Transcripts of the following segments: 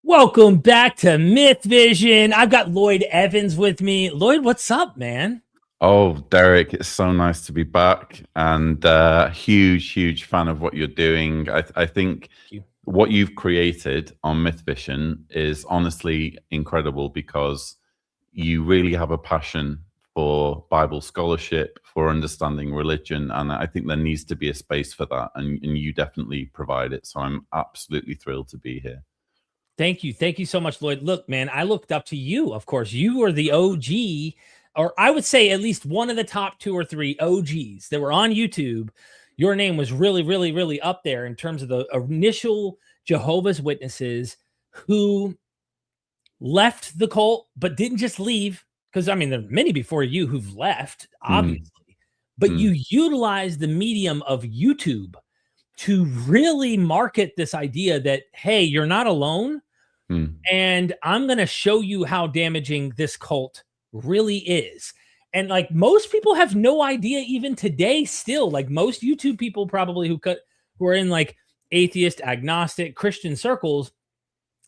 Welcome back to Myth Vision. I've got Lloyd Evans with me. Lloyd, what's up, man? Oh, Derek, it's so nice to be back, and huge fan of what you're doing. I think what you've created on Myth Vision is honestly incredible because you really have a passion for Bible scholarship, for understanding religion, and I think there needs to be a space for that, and you definitely provide it. So I'm absolutely thrilled to be here. Thank you. Thank you so much, Lloyd. Look, man, I looked up to you. Of course, you were the OG, or I would say at least one of the top 2 or 3 OGs that were on YouTube. Your name was really up there in terms of the initial Jehovah's Witnesses who left the cult, but didn't just leave. Because, I mean, there are many before you who've left, obviously. But you utilized the medium of YouTube to really market this idea that, hey, you're not alone. And I'm going to show you how damaging this cult really is. And like most people have no idea even today still, like most YouTube people probably who are in like atheist, agnostic, Christian circles,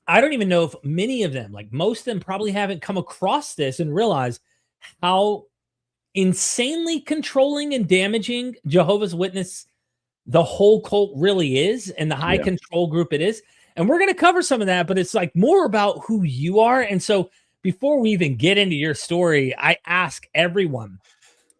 I don't even know if many of them, like most of them probably haven't come across this and realize how insanely controlling and damaging Jehovah's Witness, the whole cult really is, and the high control group it is. And we're going to cover some of that, but it's like more about who you are. And so before we even get into your story, I ask everyone,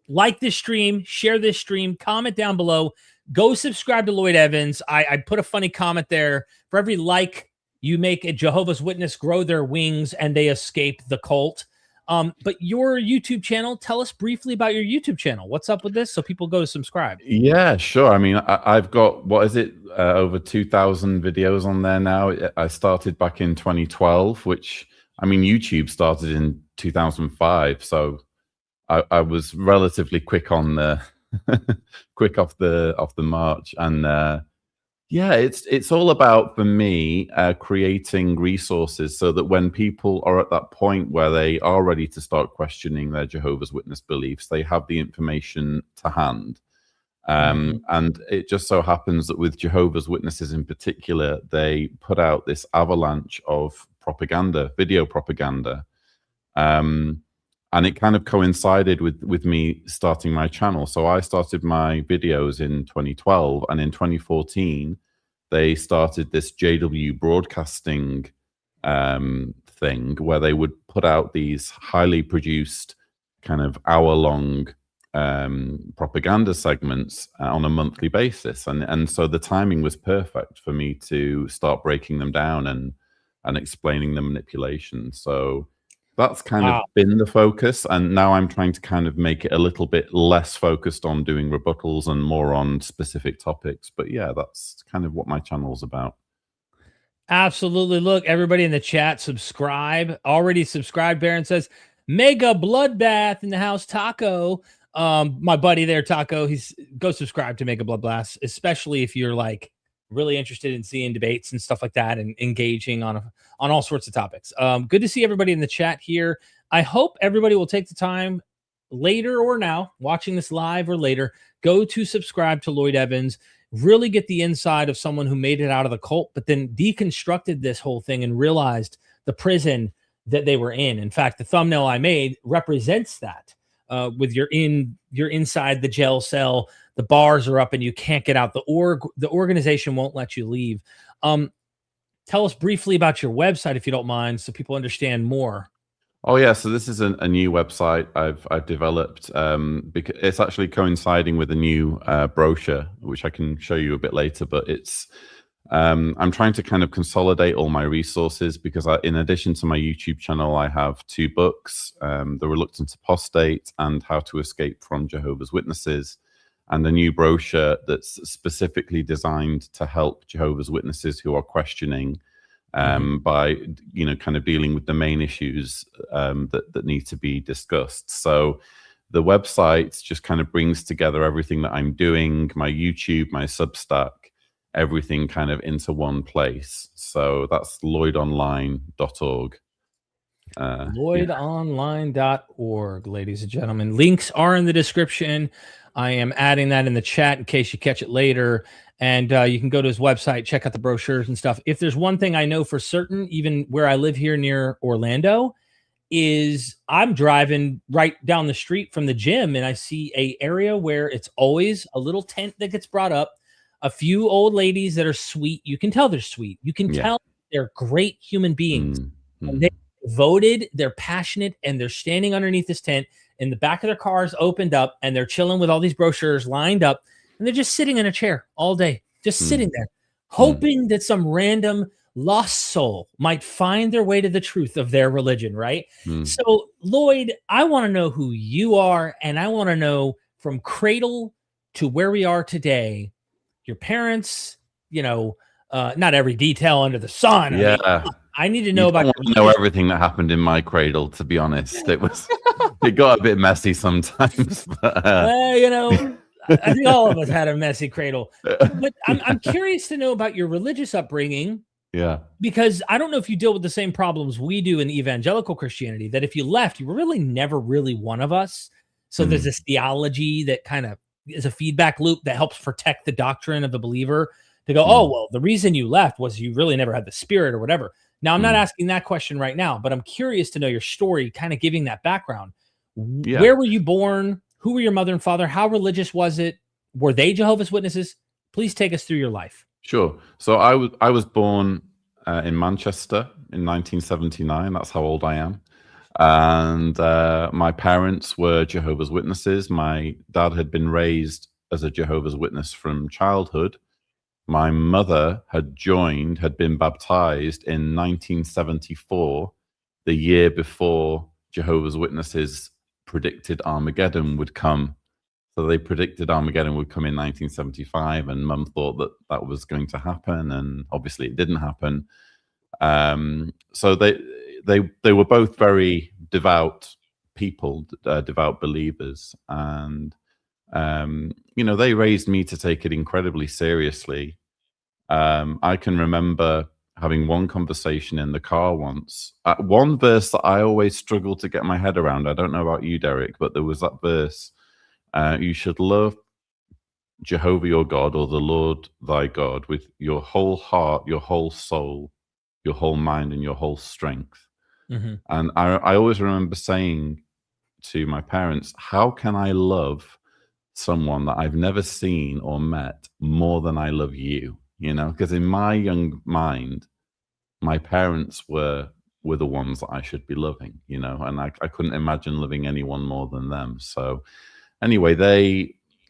like this stream, share this stream, comment down below, go subscribe to Lloyd Evans. I put a funny comment there. For every like, you make a Jehovah's Witness grow their wings and they escape the cult. But your YouTube channel, tell us briefly about your YouTube channel. What's up with this so people go to subscribe? Yeah, sure. I mean, I've got, what is it, over 2,000 videos on there now. I started back in 2012, which, I mean, YouTube started in 2005. So I was relatively quick on the, quick off the march. And yeah, it's all about, for me, creating resources so that when people are at that point where they are ready to start questioning their Jehovah's Witness beliefs, they have the information to hand. And it just so happens that with Jehovah's Witnesses in particular, they put out this avalanche of propaganda, video propaganda. And it kind of coincided with me starting my channel. So I started my videos in 2012, and in 2014, they started this JW broadcasting thing where they would put out these highly produced kind of hour-long propaganda segments on a monthly basis. And so the timing was perfect for me to start breaking them down and explaining the manipulation. So that's kind of been the focus, and now I'm trying to kind of make it a little bit less focused on doing rebuttals and more on specific topics. But yeah, that's kind of what my channel's about. Absolutely. Look, everybody in the chat, subscribe. Already subscribed. Baron says, mega bloodbath in the house, Taco. My buddy there, Taco, go subscribe to Mega Bloodbath, especially if you're like really interested in seeing debates and stuff like that and engaging on all sorts of topics. Good to see everybody in the chat here. I hope everybody will take the time later or now, watching this live or later, go to subscribe to Lloyd Evans, really get the inside of someone who made it out of the cult, but then deconstructed this whole thing and realized the prison that they were in. In fact, the thumbnail I made represents that. With you're inside the jail cell, the bars are up and you can't get out. The organization won't let you leave. Tell us briefly about your website, if you don't mind, so people understand more. Oh yeah, so this is a new website I've developed because it's actually coinciding with a new brochure, which I can show you a bit later. But it's I'm trying to kind of consolidate all my resources because in addition to my YouTube channel, I have 2 books, The Reluctant Apostate and How to Escape from Jehovah's Witnesses, and a new brochure that's specifically designed to help Jehovah's Witnesses who are questioning by, you know, kind of dealing with the main issues that need to be discussed. So the website just kind of brings together everything that I'm doing, my YouTube, my Substack, everything kind of into one place. So that's lloydonline.org. LloydOnline.org, ladies and gentlemen. Links are in the description. I am adding that in the chat in case you catch it later. And you can go to his website, check out the brochures and stuff. If there's one thing I know for certain, even where I live here near Orlando, is I'm driving right down the street from the gym and I see a area where it's always a little tent that gets brought up, a few old ladies that are sweet. You can tell they're sweet. You can tell they're great human beings. And they're devoted, they're passionate, and they're standing underneath this tent and the back of their cars opened up and they're chilling with all these brochures lined up and they're just sitting in a chair all day, just sitting there, hoping that some random lost soul might find their way to the truth of their religion, right? So, Lloyd, I want to know who you are, and I want to know from cradle to where we are today, your parents, not every detail under the sun. Yeah. I need to know about. You know everything that happened in my cradle, to be honest. It got a bit messy sometimes. But, I think all of us had a messy cradle. But I'm curious to know about your religious upbringing. Yeah. Because I don't know if you deal with the same problems we do in evangelical Christianity, that if you left, you were really never really one of us. So there's this theology that kind of is a feedback loop that helps protect the doctrine of the believer to go, oh, well, the reason you left was you really never had the Spirit or whatever. Now, I'm not asking that question right now, but I'm curious to know your story, kind of giving that background. Yeah. Where were you born? Who were your mother and father? How religious was it? Were they Jehovah's Witnesses? Please take us through your life. Sure. So I was born in Manchester in 1979. That's how old I am. And my parents were Jehovah's Witnesses. My dad had been raised as a Jehovah's Witness from childhood. My mother had been baptized in 1974, the year before Jehovah's Witnesses predicted Armageddon would come. So they predicted Armageddon would come in 1975, and Mum thought that was going to happen, and obviously it didn't happen. So they were both very devout people, devout believers, and they raised me to take it incredibly seriously. I can remember having one conversation in the car once. One verse that I always struggled to get my head around. I don't know about you, Derek, but there was that verse. You should love Jehovah your God, or the Lord thy God, with your whole heart, your whole soul, your whole mind, and your whole strength. And I always remember saying to my parents, how can I love someone that I've never seen or met more than I love you? Because in my young mind, my parents were the ones that I should be loving, and I couldn't imagine loving anyone more than them. So anyway,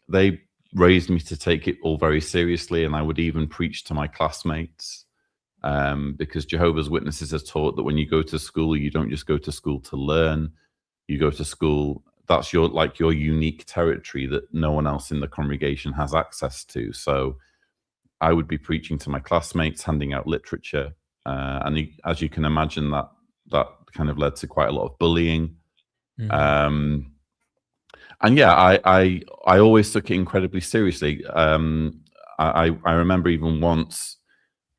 they raised me to take it all very seriously, and I would even preach to my classmates, because Jehovah's Witnesses are taught that when you go to school, you don't just go to school to learn. You go to school, that's your unique territory that no one else in the congregation has access to. So I would be preaching to my classmates, handing out literature, and as you can imagine, that kind of led to quite a lot of bullying. And yeah, I always took it incredibly seriously. I remember even once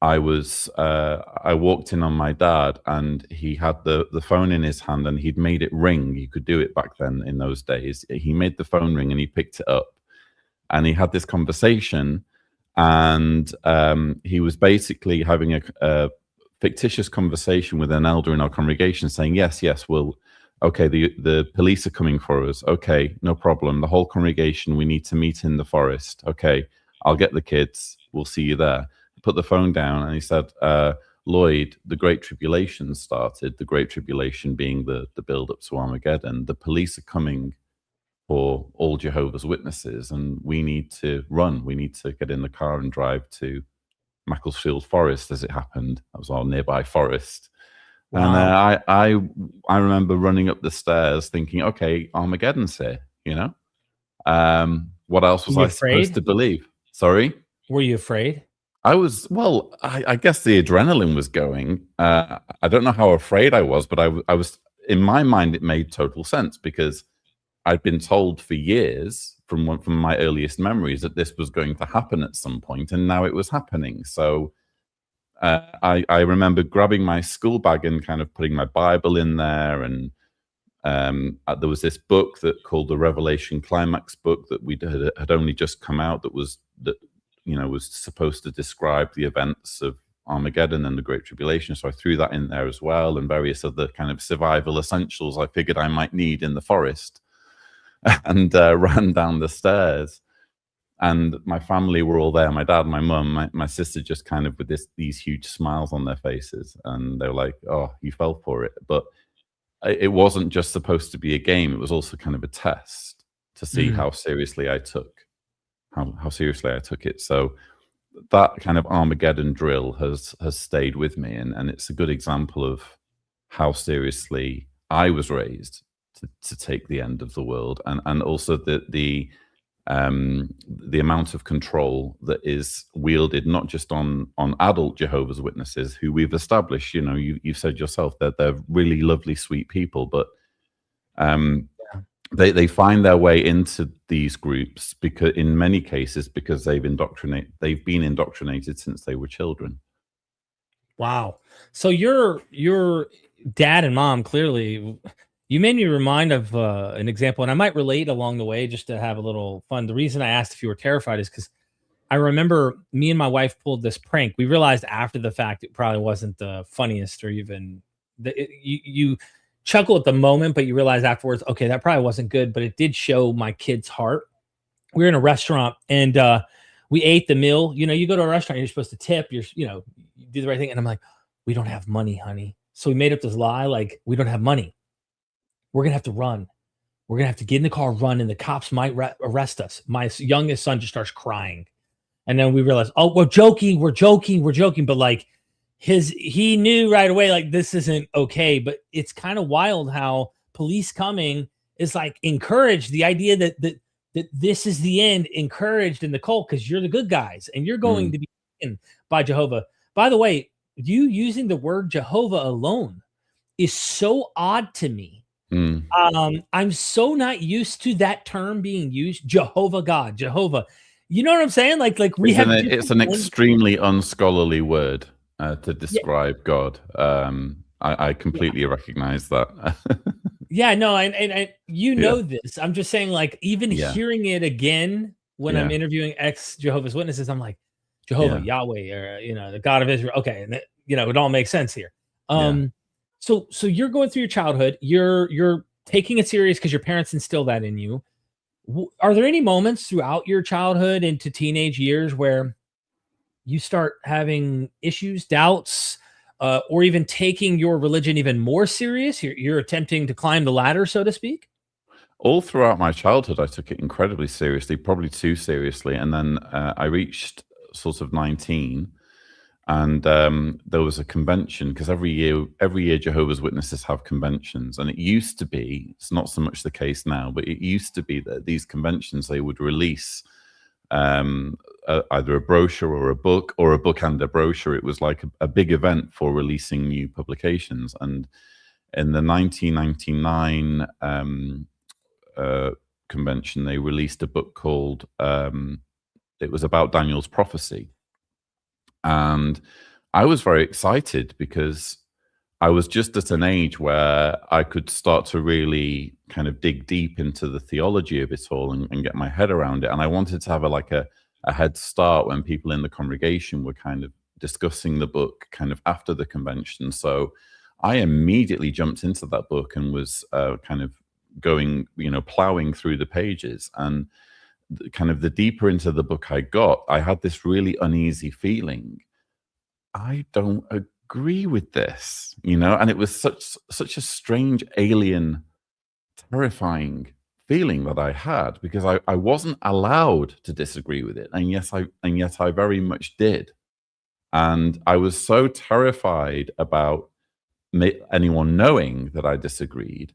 I walked in on my dad, and he had the phone in his hand, and he'd made it ring. You could do it back then in those days. He made the phone ring and he picked it up, and he had this conversation, and he was basically having a fictitious conversation with an elder in our congregation, saying, yes, okay, the police are coming for us. Okay, no problem. The whole congregation, we need to meet in the forest. Okay, I'll get the kids. We'll see you there. He put the phone down and he said, Lloyd, the Great Tribulation started, the Great Tribulation being the build-up to Armageddon. The police are coming for all Jehovah's Witnesses, and we need to run. We need to get in the car and drive to Macclesfield Forest, as it happened. That was our nearby forest. Wow. And I remember running up the stairs thinking, okay, Armageddon's here, What else was I supposed to believe? Sorry? Were you afraid? I was, well, I guess the adrenaline was going. I don't know how afraid I was, but I was, in my mind, it made total sense, because I'd been told for years from my earliest memories that this was going to happen at some point, and now it was happening. So I remember grabbing my school bag and kind of putting my Bible in there, and there was this book that called the Revelation Climax book that we had only just come out, that was supposed to describe the events of Armageddon and the Great Tribulation. So I threw that in there as well, and various other kind of survival essentials I figured I might need in the forest, and ran down the stairs. And my family were all there, my dad, my mum, my sister, just kind of with these huge smiles on their faces. And they were like, oh, you fell for it. But it wasn't just supposed to be a game. It was also kind of a test to see how seriously I took it. So that kind of Armageddon drill has stayed with me. And it's a good example of how seriously I was raised to take the end of the world. And also the amount of control that is wielded not just on adult Jehovah's Witnesses, who we've established, you've said yourself that they're really lovely, sweet people, but they find their way into these groups because, in many cases, because they've been indoctrinated since they were children. Wow. So your dad and mom, clearly, you made me remind of an example, and I might relate along the way just to have a little fun. The reason I asked if you were terrified is because I remember me and my wife pulled this prank. We realized after the fact it probably wasn't the funniest, or even you chuckle at the moment, but you realize afterwards, okay, that probably wasn't good, but it did show my kid's heart. We were in a restaurant, and we ate the meal. You go to a restaurant, you're supposed to tip. You do the right thing, and I'm like, we don't have money, honey. So we made up this lie, like, we don't have money. We're going to have to run. We're going to have to get in the car, run, and the cops might arrest us. My youngest son just starts crying. And then we realized, oh, we're joking. But like he knew right away, like, this isn't okay. But it's kind of wild how police coming is like encouraged, the idea that this is the end, encouraged in the cult, because you're the good guys and you're going to be taken by Jehovah. By the way, you using the word Jehovah alone is so odd to me. I'm so not used to that term being used. Jehovah God, Jehovah. You know what I'm saying? Like it's an extremely unscholarly word to describe God. I completely recognize that. Yeah, no, and you know this. I'm just saying, like, even hearing it again when I'm interviewing ex-Jehovah's Witnesses, I'm like, Jehovah, Yahweh, or the God of Israel. Okay, and it all makes sense here. So you're going through your childhood. You're taking it serious because your parents instill that in you. Are there any moments throughout your childhood into teenage years where you start having issues, doubts, or even taking your religion even more serious? You're attempting to climb the ladder, so to speak? All throughout my childhood, I took it incredibly seriously, probably too seriously. And then I reached sort of 19. And there was a convention, because every year Jehovah's Witnesses have conventions. And it used to be, it's not so much the case now, but it used to be that these conventions, they would release either a brochure or a book and a brochure. It was like a big event for releasing new publications. And in the 1999 convention, they released a book called, it was about Daniel's prophecy. And I was very excited because I was just at an age where I could start to really kind of dig deep into the theology of it all and get my head around it. And I wanted to have a head start when people in the congregation were kind of discussing the book kind of after the convention. So I immediately jumped into that book and was kind of going, plowing through the pages. And kind of the deeper into the book I got, I had this really uneasy feeling. I don't agree with this, and it was such a strange, alien, terrifying feeling that I had, because I wasn't allowed to disagree with it, and yet I very much did. And I was so terrified about anyone knowing that I disagreed,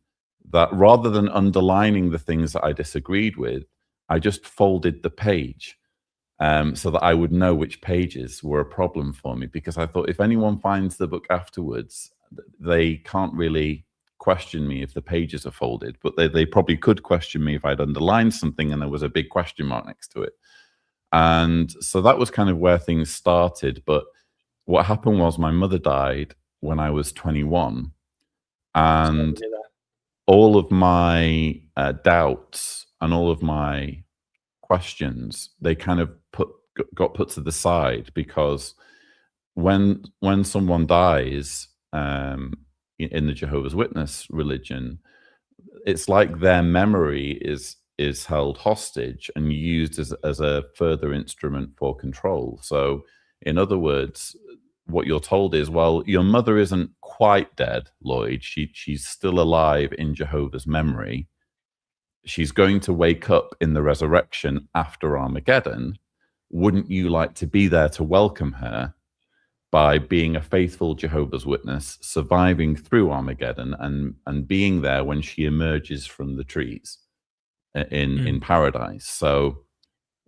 that rather than underlining the things that I disagreed with, I just folded the page so that I would know which pages were a problem for me, because I thought if anyone finds the book afterwards, they can't really question me if the pages are folded, but they probably could question me if I'd underlined something and there was a big question mark next to it. And so that was kind of where things started. But what happened was my mother died when I was 21, and all of my doubts and all of my questions, they kind of got put to the side, because when someone dies in the Jehovah's Witness religion, it's like their memory is held hostage and used as a further instrument for control. So in other words, what you're told is, well, your mother isn't quite dead, Lloyd. She's still alive in Jehovah's memory. She's going to wake up in the resurrection after Armageddon. Wouldn't you like to be there to welcome her by being a faithful Jehovah's Witness, surviving through Armageddon and being there when she emerges from the trees in paradise? So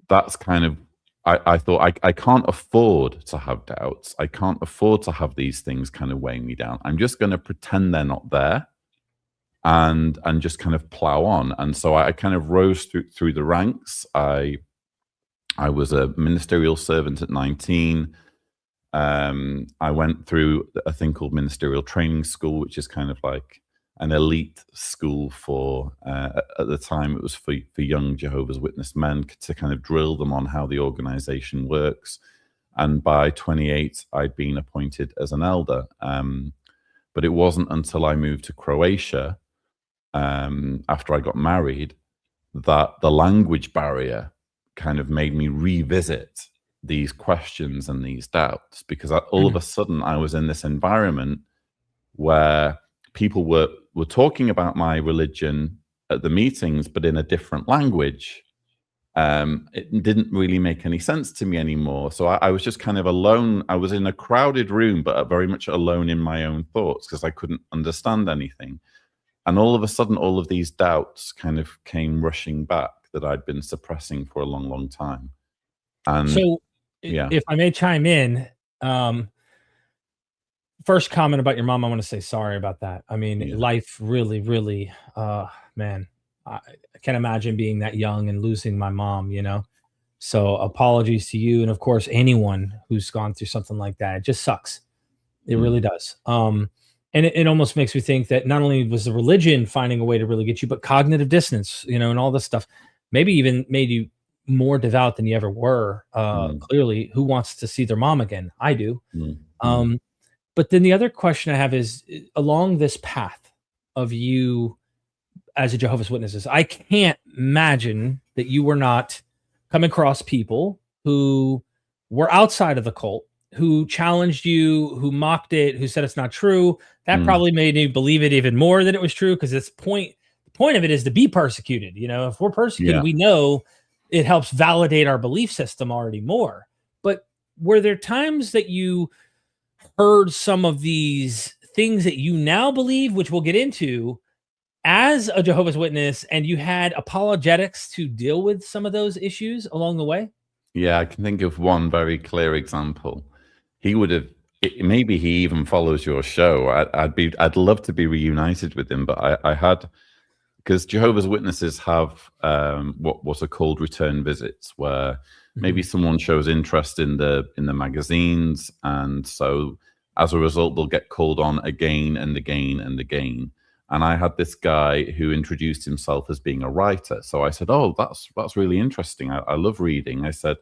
that's kind of, I thought, I can't afford to have doubts. I can't afford to have these things kind of weighing me down. I'm just going to pretend they're not there and just kind of plow on. And so I kind of rose through the ranks. I was a ministerial servant at 19. I went through a thing called ministerial training school, which is kind of like an elite school for, at the time, it was for young Jehovah's Witness men, to kind of drill them on how the organization works. And by 28, I'd been appointed as an elder. But it wasn't until I moved to Croatia, after I got married, that the language barrier kind of made me revisit these questions and these doubts, because all of a sudden I was in this environment where people were talking about my religion at the meetings, but in a different language. It didn't really make any sense to me anymore. So I was just kind of alone. I was in a crowded room, but very much alone in my own thoughts, because I couldn't understand anything. And all of a sudden, all of these doubts kind of came rushing back that I'd been suppressing for a long, long time. And so, yeah, if I may chime in, first comment about your mom, I want to say sorry about that. I mean, life really, really, man, I can't imagine being that young and losing my mom, you know? So apologies to you. And of course, anyone who's gone through something like that. It just sucks. It really does. And it almost makes me think that not only was the religion finding a way to really get you, but cognitive dissonance, you know, and all this stuff, maybe even made you more devout than you ever were. Clearly, who wants to see their mom again? I do. But then the other question I have is, along this path of you as a Jehovah's Witnesses, I can't imagine that you were not coming across people who were outside of the cult, who challenged you, who mocked it, who said it's not true. That probably made me believe it even more that it was true, because the point of it is to be persecuted. You know, if we're persecuted, we know it helps validate our belief system already more. But were there times that you heard some of these things that you now believe, which we'll get into, as a Jehovah's Witness, and you had apologetics to deal with some of those issues along the way? Yeah, I can think of one very clear example. He would have, maybe he even follows your show. I'd love to be reunited with him, but I had, because Jehovah's Witnesses have what are called return visits, where maybe someone shows interest in the magazines, and so as a result they'll get called on again and again and again. And I had this guy who introduced himself as being a writer. So I said, "Oh, that's really interesting. I love reading." I said,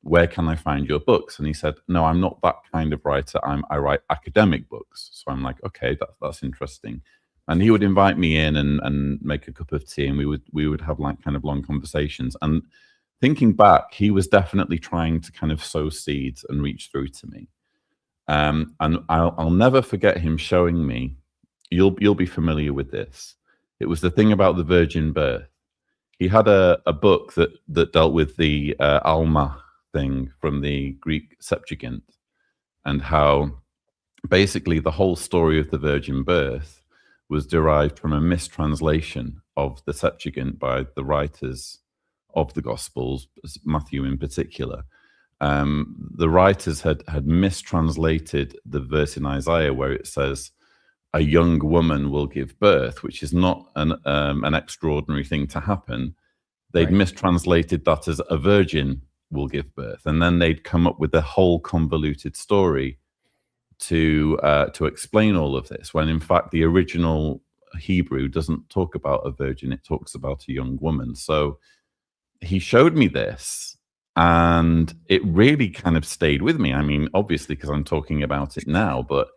"Where can I find your books?" And he said, "No, I'm not that kind of writer. I write academic books." So I'm like, "Okay, that's interesting." And he would invite me in and make a cup of tea, and we would have like kind of long conversations. And thinking back, he was definitely trying to kind of sow seeds and reach through to me. And I'll never forget him showing me. You'll be familiar with this. It was the thing about the virgin birth. He had a book that dealt with the Alma thing from the Greek Septuagint, and how basically the whole story of the virgin birth was derived from a mistranslation of the Septuagint by the writers of the Gospels, Matthew in particular. The writers had mistranslated the verse in Isaiah where it says, "A young woman will give birth," which is not an extraordinary thing to happen. They'd mistranslated that as "a virgin will give birth," and then they'd come up with a whole convoluted story to explain all of this, when in fact the original Hebrew doesn't talk about a virgin, it talks about a young woman. So he showed me this, and it really kind of stayed with me. I mean, obviously, because I'm talking about it now, but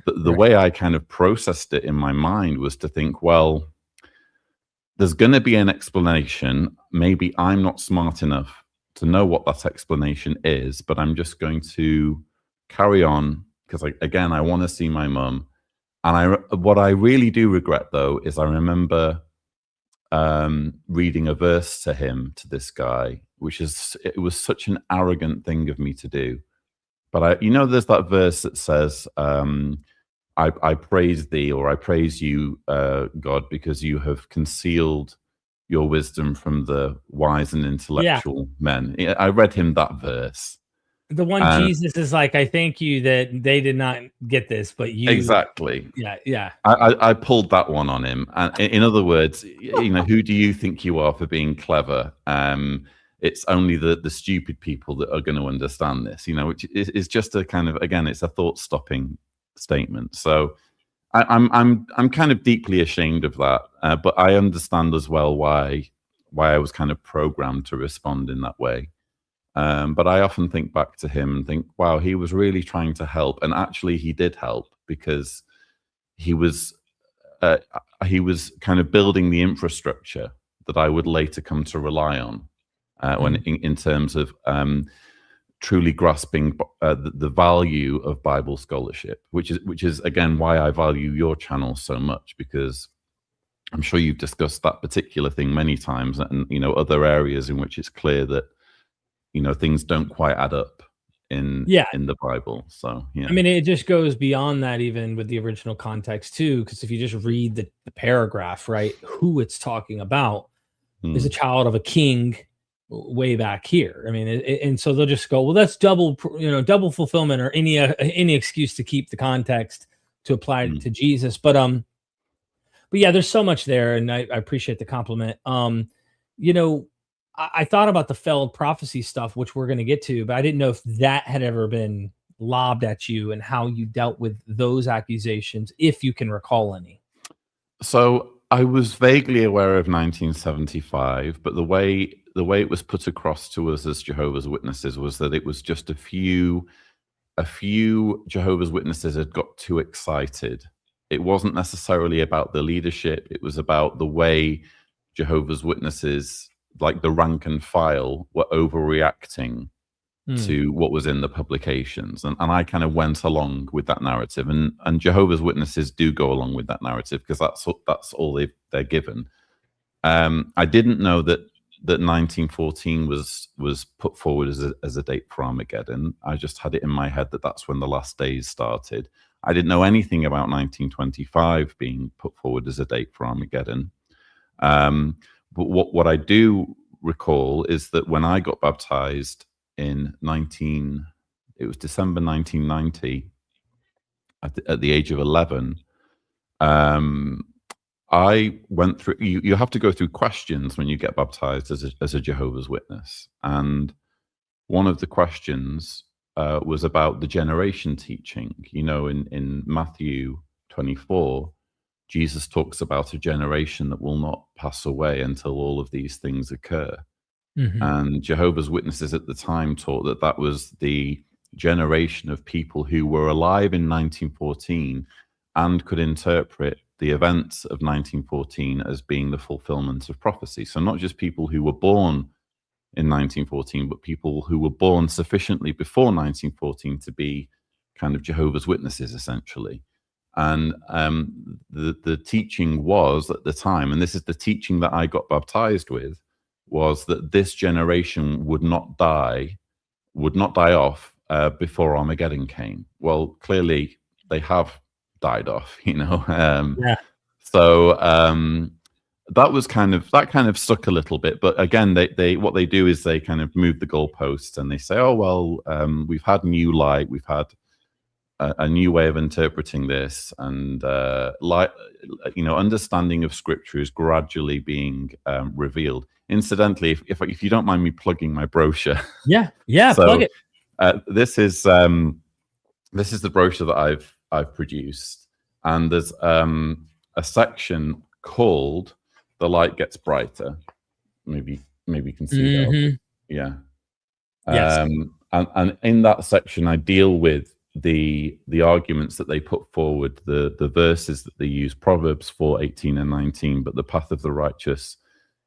the way I kind of processed it in my mind was to think, well, there's going to be an explanation. Maybe I'm not smart enough to know what that explanation is, but I'm just going to carry on because, I want to see my mum. And what I really do regret, though, is I remember reading a verse to this guy, it was such an arrogant thing of me to do. But there's that verse that says, I praise thee, or I praise you, God, because you have concealed your wisdom from the wise and intellectual men. I read him that verse. The one Jesus is like, I thank you that they did not get this, but you. Exactly. Yeah. I pulled that one on him. And in other words, who do you think you are for being clever? It's only the stupid people that are going to understand this, which is just a kind of, again, it's a thought-stopping statement. So I'm kind of deeply ashamed of that, but I understand as well why I was kind of programmed to respond in that way. But I often think back to him and think, wow, he was really trying to help, and actually he did help, because he was kind of building the infrastructure that I would later come to rely on when in terms of truly grasping the value of Bible scholarship, which is again why I value your channel so much, because I'm sure you've discussed that particular thing many times, and other areas in which it's clear that things don't quite add up in the Bible. So yeah, I mean, it just goes beyond that, even with the original context too, because if you just read the paragraph, right, who it's talking about is a child of a king way back here. I mean, and so they'll just go, well, that's double fulfillment, or any excuse to keep the context to apply to Jesus. But yeah, there's so much there, and I appreciate the compliment. I thought about the failed prophecy stuff, which we're going to get to, but I didn't know if that had ever been lobbed at you and how you dealt with those accusations, if you can recall any. So I was vaguely aware of 1975, but the way it was put across to us as Jehovah's Witnesses was that it was just a few Jehovah's Witnesses had got too excited. It wasn't necessarily about the leadership. It was about the way Jehovah's Witnesses, like the rank and file, were overreacting to what was in the publications. And I kind of went along with that narrative. And Jehovah's Witnesses do go along with that narrative, because that's all they're given. I didn't know that 1914 was put forward as a date for Armageddon. I just had it in my head that that's when the last days started. I didn't know anything about 1925 being put forward as a date for Armageddon. But what I do recall is that when I got baptized it was December 1990, at the age of 11, I went through, you have to go through questions when you get baptized as a Jehovah's Witness. And one of the questions was about the generation teaching. In Matthew 24, Jesus talks about a generation that will not pass away until all of these things occur. And Jehovah's Witnesses at the time taught that was the generation of people who were alive in 1914 and could interpret the events of 1914 as being the fulfillment of prophecy. So not just people who were born in 1914, but people who were born sufficiently before 1914 to be kind of Jehovah's Witnesses, essentially. And the teaching was at the time, and this is the teaching that I got baptized with, was that this generation would not die off before Armageddon came. Well, clearly they have died off, So that kind of stuck a little bit. But again, they what they do is they kind of move the goalposts, and they say, oh well, we've had new light, we've had a new way of interpreting this, and understanding of Scripture is gradually being revealed. Incidentally, if you don't mind me plugging my brochure, yeah, so, plug it. This is this is the brochure that I've produced, and there's a section called "The Light Gets Brighter." Maybe you can see that. Yeah. Yes. And in that section, I deal with the arguments that they put forward, the verses that they use, Proverbs 4:18 and 19. But the path of the righteous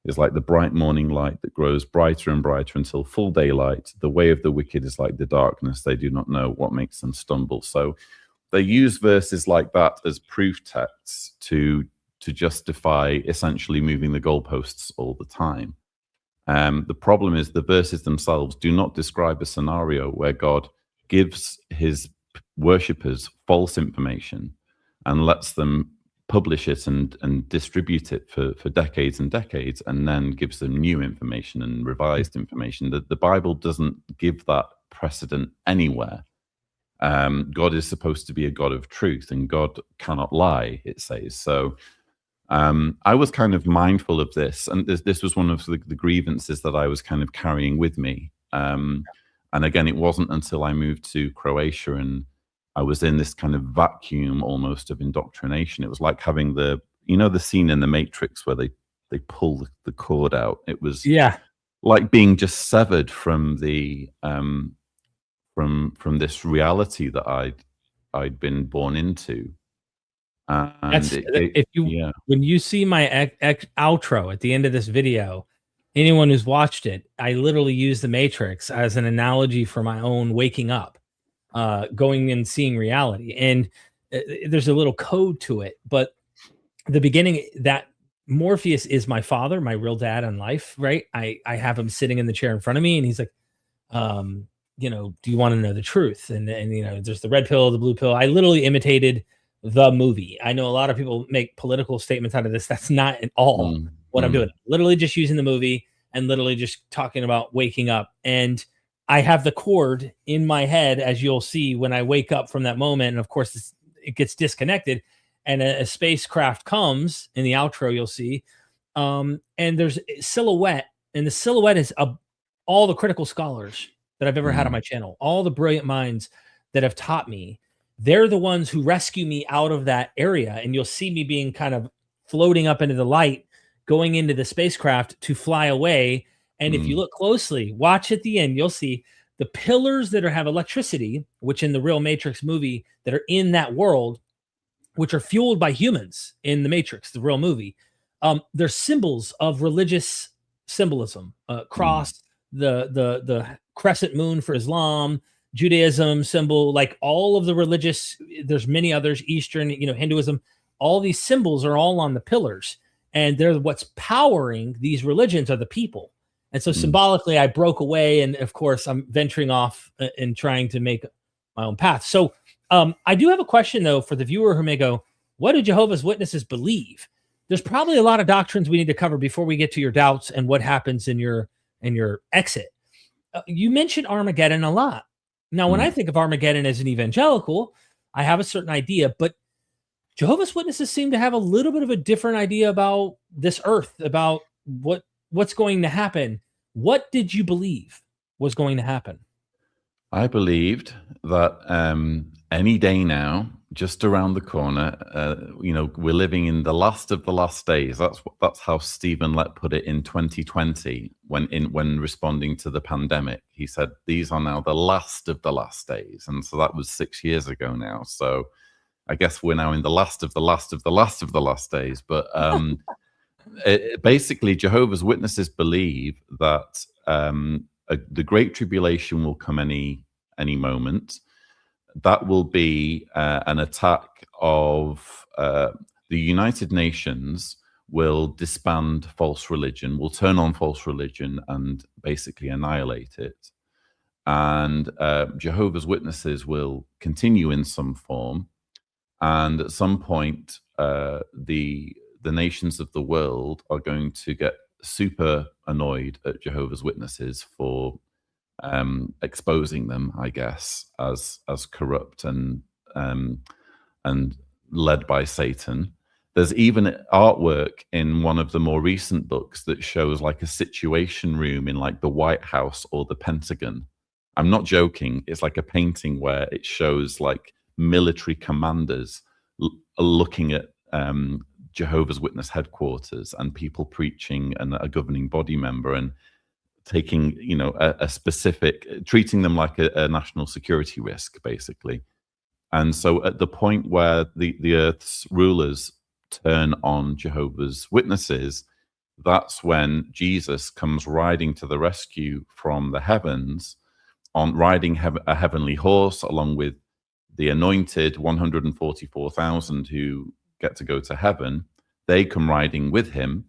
is like the bright morning light that grows brighter and brighter until full daylight. The way of the wicked is like the darkness. They do not know what makes them stumble. So they use verses like that as proof texts to justify essentially moving the goalposts all the time. The problem is the verses themselves do not describe a scenario where God gives his worshippers false information and lets them publish it and distribute it for decades and decades, and then gives them new information and revised information. The Bible doesn't give that precedent anywhere. God is supposed to be a God of truth, and God cannot lie, it says. So I was kind of mindful of this, and this was one of the grievances that I was kind of carrying with me. And again, it wasn't until I moved to Croatia and I was in this kind of vacuum almost of indoctrination. It was like having the scene in The Matrix where they pull the cord out. It was like being just severed from the from this reality that I'd been born into. When you see my outro at the end of this video, anyone who's watched it, I literally use the Matrix as an analogy for my own waking up, going and seeing reality. And there's a little code to it, but the beginning, that Morpheus is my father, my real dad in life, right? I have him sitting in the chair in front of me, and he's like, do you want to know the truth? And there's the red pill, the blue pill. I literally imitated the movie. I know a lot of people make political statements out of this. That's not at all what I'm doing. Literally just using the movie and literally just talking about waking up. And I have the cord in my head, as you'll see when I wake up from that moment. And of course, it gets disconnected, and a spacecraft comes in the outro. You'll see, and there's a silhouette, and the silhouette is all the critical scholars that I've ever had on my channel, all the brilliant minds that have taught me. They're the ones who rescue me out of that area. And you'll see me being kind of floating up into the light, going into the spacecraft to fly away. And if you look closely, watch at the end, you'll see the pillars that have electricity, which in the real Matrix movie that are in that world, which are fueled by humans in the Matrix, the real movie. They're symbols of religious symbolism, cross, the crescent moon for Islam, Judaism symbol, like all of the religious, there's many others, Eastern, Hinduism, all these symbols are all on the pillars, and they're what's powering these religions are the people. And so symbolically, I broke away, and of course, I'm venturing off and trying to make my own path. So I do have a question, though, for the viewer who may go, what do Jehovah's Witnesses believe? There's probably a lot of doctrines we need to cover before we get to your doubts and what happens in your exit. You mentioned Armageddon a lot. Now, when I think of Armageddon as an evangelical, I have a certain idea, but Jehovah's Witnesses seem to have a little bit of a different idea about this earth, about what's going to happen. What did you believe was going to happen? I believed that any day now, just around the corner, we're living in the last of the last days. That's how Stephen Lett put it in 2020 when responding to the pandemic. He said these are now the last of the last days, and so that was 6 years ago now. So I guess we're now in the last of the last of the last of the last days. But basically, Jehovah's Witnesses believe that the Great Tribulation will come any moment. That will be an attack of the United Nations will disband false religion, will turn on false religion and basically annihilate it. And Jehovah's Witnesses will continue in some form. And at some point, the nations of the world are going to get super annoyed at Jehovah's Witnesses for exposing them, I guess, as corrupt and led by Satan. There's even artwork in one of the more recent books that shows like a situation room in like the White House or the Pentagon, I'm not joking. It's like a painting where it shows like military commanders looking at Jehovah's Witness headquarters and people preaching and a governing body member and taking, you know, a specific, treating them like a national security risk, basically. And so at the point where the earth's rulers turn on Jehovah's Witnesses, that's when Jesus comes riding to the rescue from the heavens, riding a heavenly horse, along with the anointed 144,000 who get to go to heaven. They come riding with him,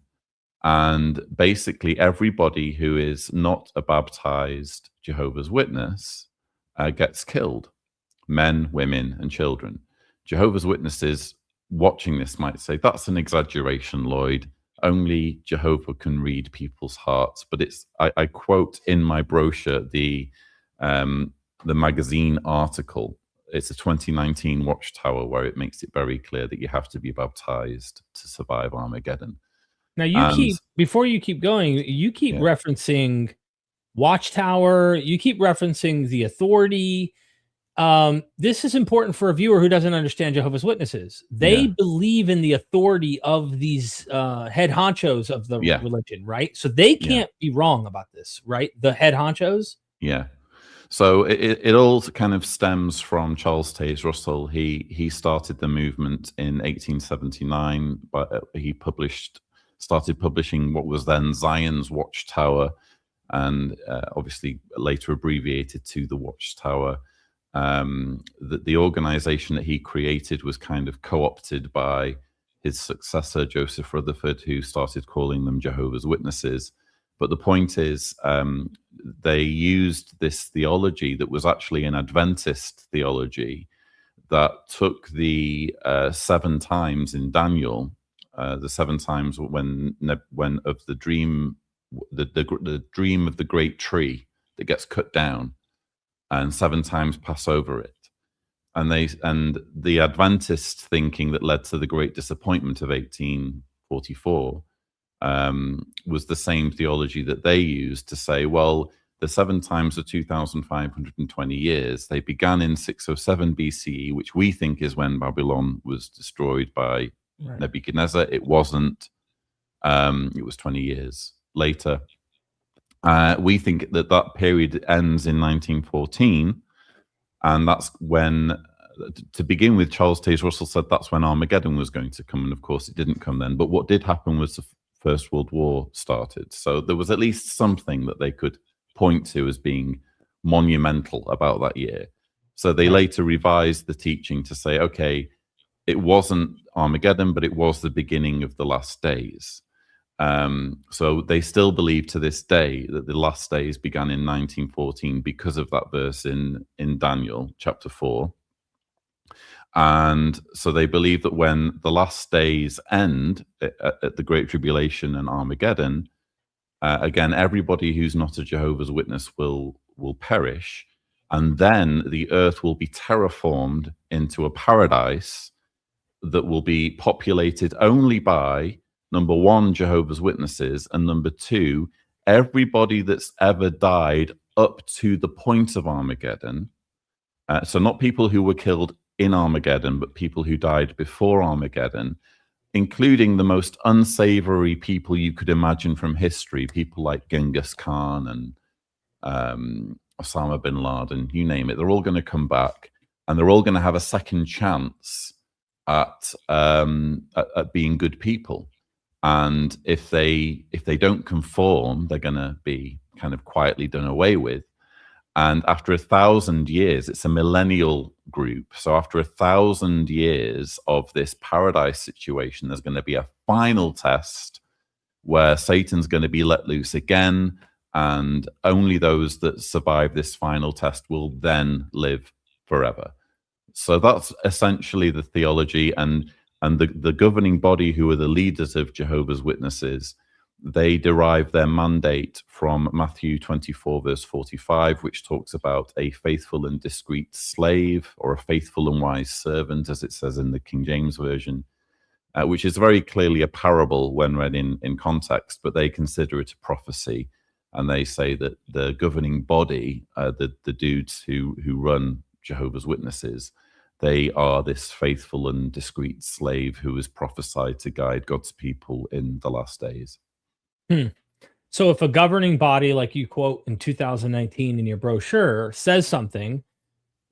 and basically everybody who is not a baptized Jehovah's Witness gets killed. Men, women, and children. Jehovah's Witnesses watching this might say, that's an exaggeration, Lloyd. Only Jehovah can read people's hearts. But it's I quote in my brochure the magazine article. It's a 2019 Watchtower where it makes it very clear that you have to be baptized to survive Armageddon. Now before you keep going, you keep referencing Watchtower, you keep referencing the authority. This is important for a viewer who doesn't understand Jehovah's Witnesses. They believe in the authority of these head honchos of the religion, right? So they can't be wrong about this, right? The head honchos. Yeah. So it all kind of stems from Charles Taze Russell. He started the movement in 1879, but he started publishing what was then Zion's Watchtower, and obviously later abbreviated to the Watchtower. The organization that he created was kind of co-opted by his successor, Joseph Rutherford, who started calling them Jehovah's Witnesses. But the point is, they used this theology that was actually an Adventist theology that took the 7 times in Daniel, the 7 times when of the dream, the dream of the great tree that gets cut down, and 7 times pass over it. And the Adventist thinking that led to the Great Disappointment of 1844 was the same theology that they used to say, well, the 7 times are 2,520 years. They began in 607 BCE, which we think is when Babylon was destroyed by Nebuchadnezzar. It wasn't. It was 20 years later. We think that period ends in 1914, and that's when, to begin with, Charles Taze Russell said that's when Armageddon was going to come, and of course it didn't come then. But what did happen was the First World War started, so there was at least something that they could point to as being monumental about that year. So they later revised the teaching to say, okay, it wasn't Armageddon, but it was the beginning of the last days. So they still believe to this day that the last days began in 1914 because of that verse in Daniel chapter 4. And so they believe that when the last days end at the Great Tribulation and Armageddon, again, everybody who's not a Jehovah's Witness will perish, and then the earth will be terraformed into a paradise that will be populated only by, number 1, Jehovah's Witnesses, and number 2, everybody that's ever died up to the point of Armageddon. So not people who were killed in Armageddon, but people who died before Armageddon, including the most unsavory people you could imagine from history, people like Genghis Khan and Osama bin Laden, you name it. They're all going to come back, and they're all going to have a second chance at being good people. And if they don't conform, they're going to be kind of quietly done away with. And after 1,000 years, it's a millennial group. So after 1,000 years of this paradise situation, there's going to be a final test where Satan's going to be let loose again. And only those that survive this final test will then live forever. So that's essentially the theology. And the governing body, who are the leaders of Jehovah's Witnesses, they derive their mandate from Matthew 24, verse 45, which talks about a faithful and discreet slave, or a faithful and wise servant, as it says in the King James Version, which is very clearly a parable when read in context, but they consider it a prophecy. and they say that the governing body, the dudes who run Jehovah's Witnesses, they are this faithful and discreet slave who is prophesied to guide God's people in the last days. So if a governing body, like you quote in 2019 in your brochure, says something,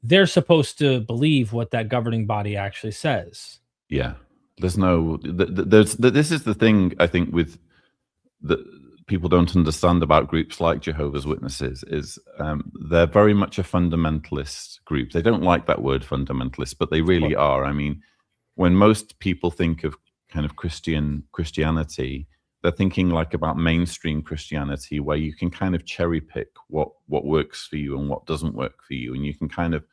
they're supposed to believe what that governing body actually says. Yeah, there's no. This is the thing I think with that people don't understand about groups like Jehovah's Witnesses is they're very much a fundamentalist group. They don't like that word fundamentalist, but they really are. I mean, when most people think of kind of Christianity, they're thinking like about mainstream Christianity, where you can kind of cherry pick what works for you and what doesn't work for you, and you can kind of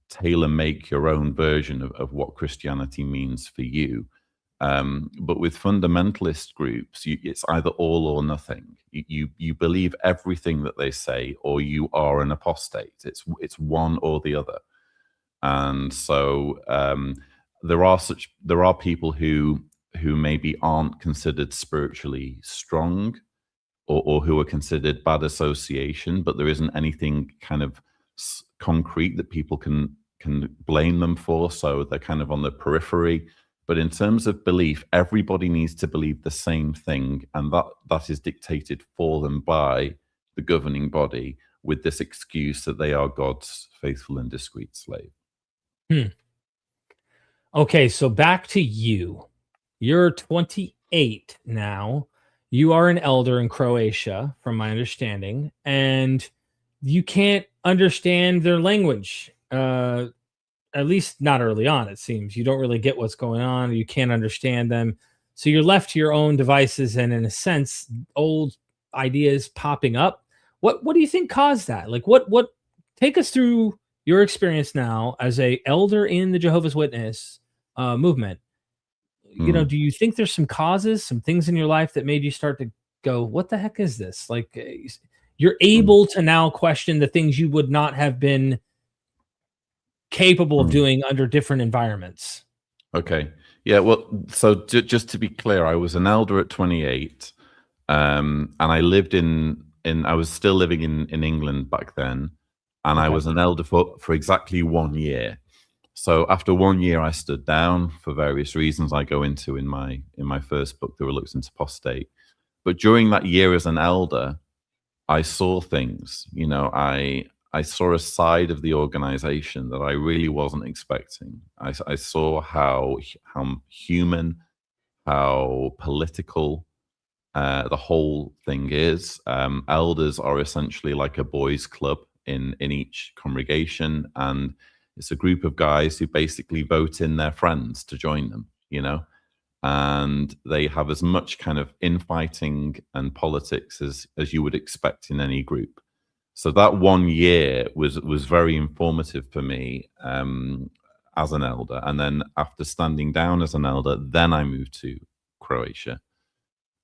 tailor make your own version of what Christianity means for you. But with fundamentalist groups, it's either all or nothing. You believe everything that they say, or you are an apostate. It's one or the other. And so there are people who maybe aren't considered spiritually strong, or who are considered bad association, but there isn't anything kind of concrete that people can blame them for. So they're kind of on the periphery. But in terms of belief, everybody needs to believe the same thing, and that is dictated for them by the governing body, with this excuse that they are God's faithful and discreet slave. Okay, so back to you. You're 28 now. You are an elder in Croatia, from my understanding, and you can't understand their language. At least not early on, it seems. You don't really get what's going on. You can't understand them. So you're left to your own devices, and in a sense, old ideas popping up. What do you think caused that? Like, what take us through your experience now as a elder in the Jehovah's Witness movement. You know, do you think there's some causes, some things in your life that made you start to go, what the heck is this? Like, you're able to now question the things you would not have been capable of doing under different environments. Okay. Yeah. Well, so just to be clear, I was an elder at 28, and I lived I was still living in England back then, and I was an elder for exactly 1 year. So after 1 year, I stood down for various reasons I go into in my first book, The Reluctant Apostate. But during that year as an elder, I saw things. You know, I saw a side of the organization that I really wasn't expecting. I saw how human, how political the whole thing is. Elders are essentially like a boys' club in each congregation, and it's a group of guys who basically vote in their friends to join them, you know, and they have as much kind of infighting and politics as you would expect in any group. So that 1 year was very informative for me as an elder. And then after standing down as an elder, then I moved to Croatia.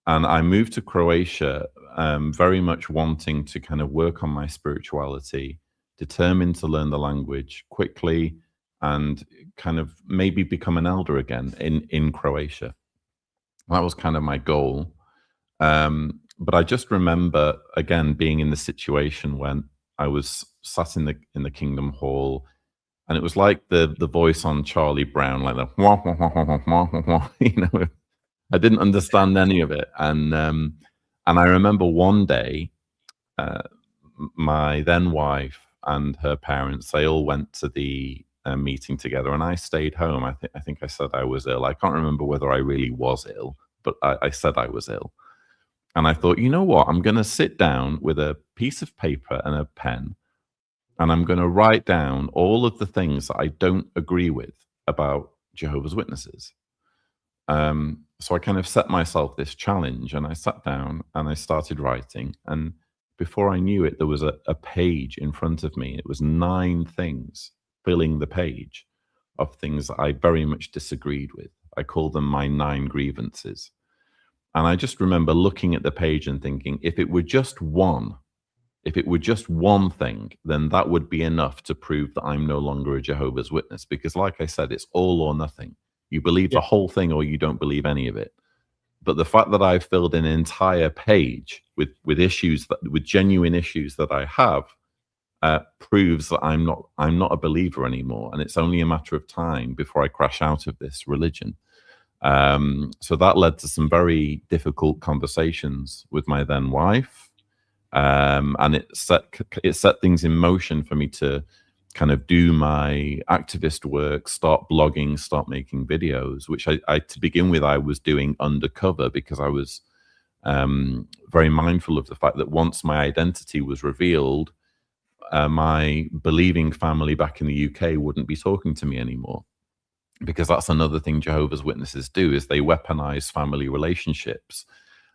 And I moved to Croatia very much wanting to kind of work on my spirituality, determined to learn the language quickly, and kind of maybe become an elder again in Croatia. That was kind of my goal. But I just remember, again, being in the situation when I was sat in the Kingdom Hall, and it was like the voice on Charlie Brown, like the wah, wah, wah, wah, wah, wah, wah, you know. I didn't understand any of it, and I remember one day, my then wife and her parents, they all went to the meeting together, and I stayed home. I think I said I was ill. I can't remember whether I really was ill, but I said I was ill. And I thought, you know what? I'm going to sit down with a piece of paper and a pen, and I'm going to write down all of the things that I don't agree with about Jehovah's Witnesses. So I kind of set myself this challenge, and I sat down and I started writing. And before I knew it, there was a page in front of me. It was 9 things filling the page of things that I very much disagreed with. I call them my 9 grievances. And I just remember looking at the page and thinking, if it were just one thing, then that would be enough to prove that I'm no longer a Jehovah's Witness. Because like I said, it's all or nothing. You believe the whole thing or you don't believe any of it. But the fact that I filled an entire page with issues with genuine issues that I have proves that I'm not a believer anymore, and it's only a matter of time before I crash out of this religion. So that led to some very difficult conversations with my then wife, and it set things in motion for me to kind of do my activist work, start blogging, start making videos, which I to begin with I was doing undercover, because I was very mindful of the fact that once my identity was revealed, my believing family back in the UK wouldn't be talking to me anymore. Because that's another thing Jehovah's Witnesses do, is they weaponize family relationships.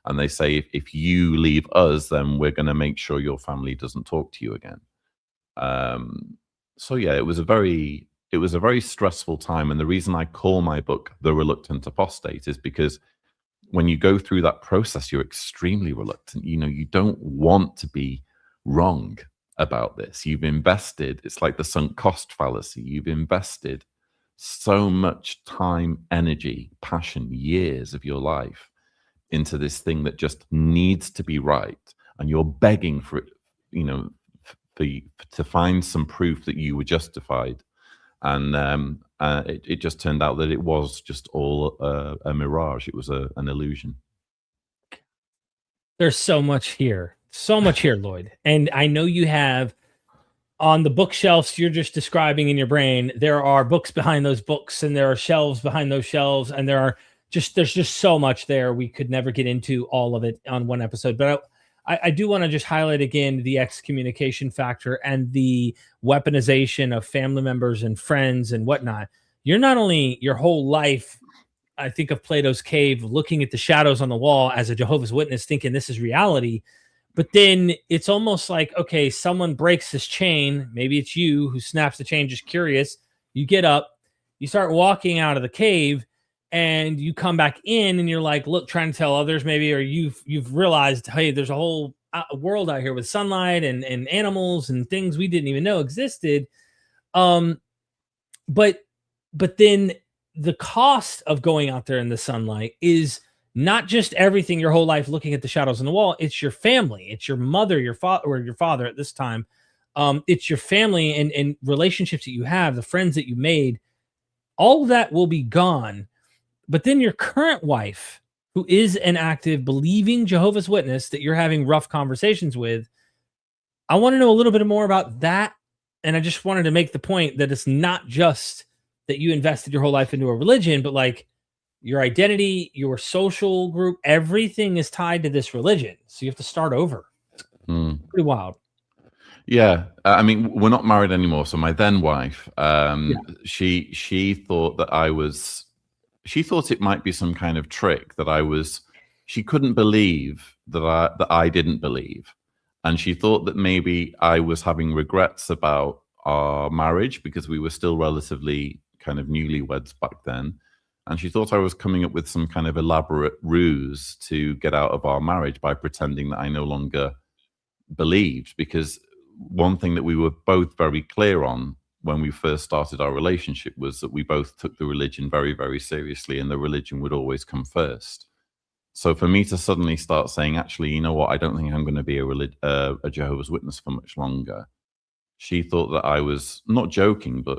And they say, if you leave us, then we're going to make sure your family doesn't talk to you again. So yeah, it was a very stressful time. And the reason I call my book The Reluctant Apostate is because when you go through that process, you're extremely reluctant. You don't want to be wrong about this. You've invested, it's like the sunk cost fallacy. You've invested so much time, energy, passion, years of your life into this thing that just needs to be right, and you're begging for it, to find some proof that you were justified. And it just turned out that it was just all a mirage. It was an illusion. There's so much here, Lloyd. And I know you have on the bookshelves you're just describing in your brain, there are books behind those books, and there are shelves behind those shelves, and there's just so much there. We could never get into all of it on one episode, but I do want to just highlight again the excommunication factor and the weaponization of family members and friends and whatnot. You're not only your whole life, I think of Plato's cave, looking at the shadows on the wall as a Jehovah's Witness, thinking this is reality. But then it's almost like, okay, someone breaks this chain. Maybe it's you who snaps the chain, just curious. You get up, you start walking out of the cave, and you come back in, and you're like, look, trying to tell others maybe, or you've realized, hey, there's a whole world out here with sunlight and animals and things we didn't even know existed. But then the cost of going out there in the sunlight is not just everything your whole life looking at the shadows on the wall. It's your family. It's your mother, your father, or your father at this time. It's your family and relationships that you have, the friends that you made. All of that will be gone. But then your current wife, who is an active, believing Jehovah's Witness that you're having rough conversations with, I want to know a little bit more about that. And I just wanted to make the point that it's not just that you invested your whole life into a religion, but like your identity, your social group, everything is tied to this religion. So you have to start over. Pretty wild. Yeah. I mean, we're not married anymore. So my then wife, she thought that she thought it might be some kind of trick she couldn't believe that I didn't believe. And she thought that maybe I was having regrets about our marriage because we were still relatively kind of newlyweds back then. And she thought I was coming up with some kind of elaborate ruse to get out of our marriage by pretending that I no longer believed. Because one thing that we were both very clear on when we first started our relationship was that we both took the religion very, very seriously, and the religion would always come first. So for me to suddenly start saying, actually, you know what, I don't think I'm going to be a Jehovah's Witness for much longer, she thought that I was not joking, but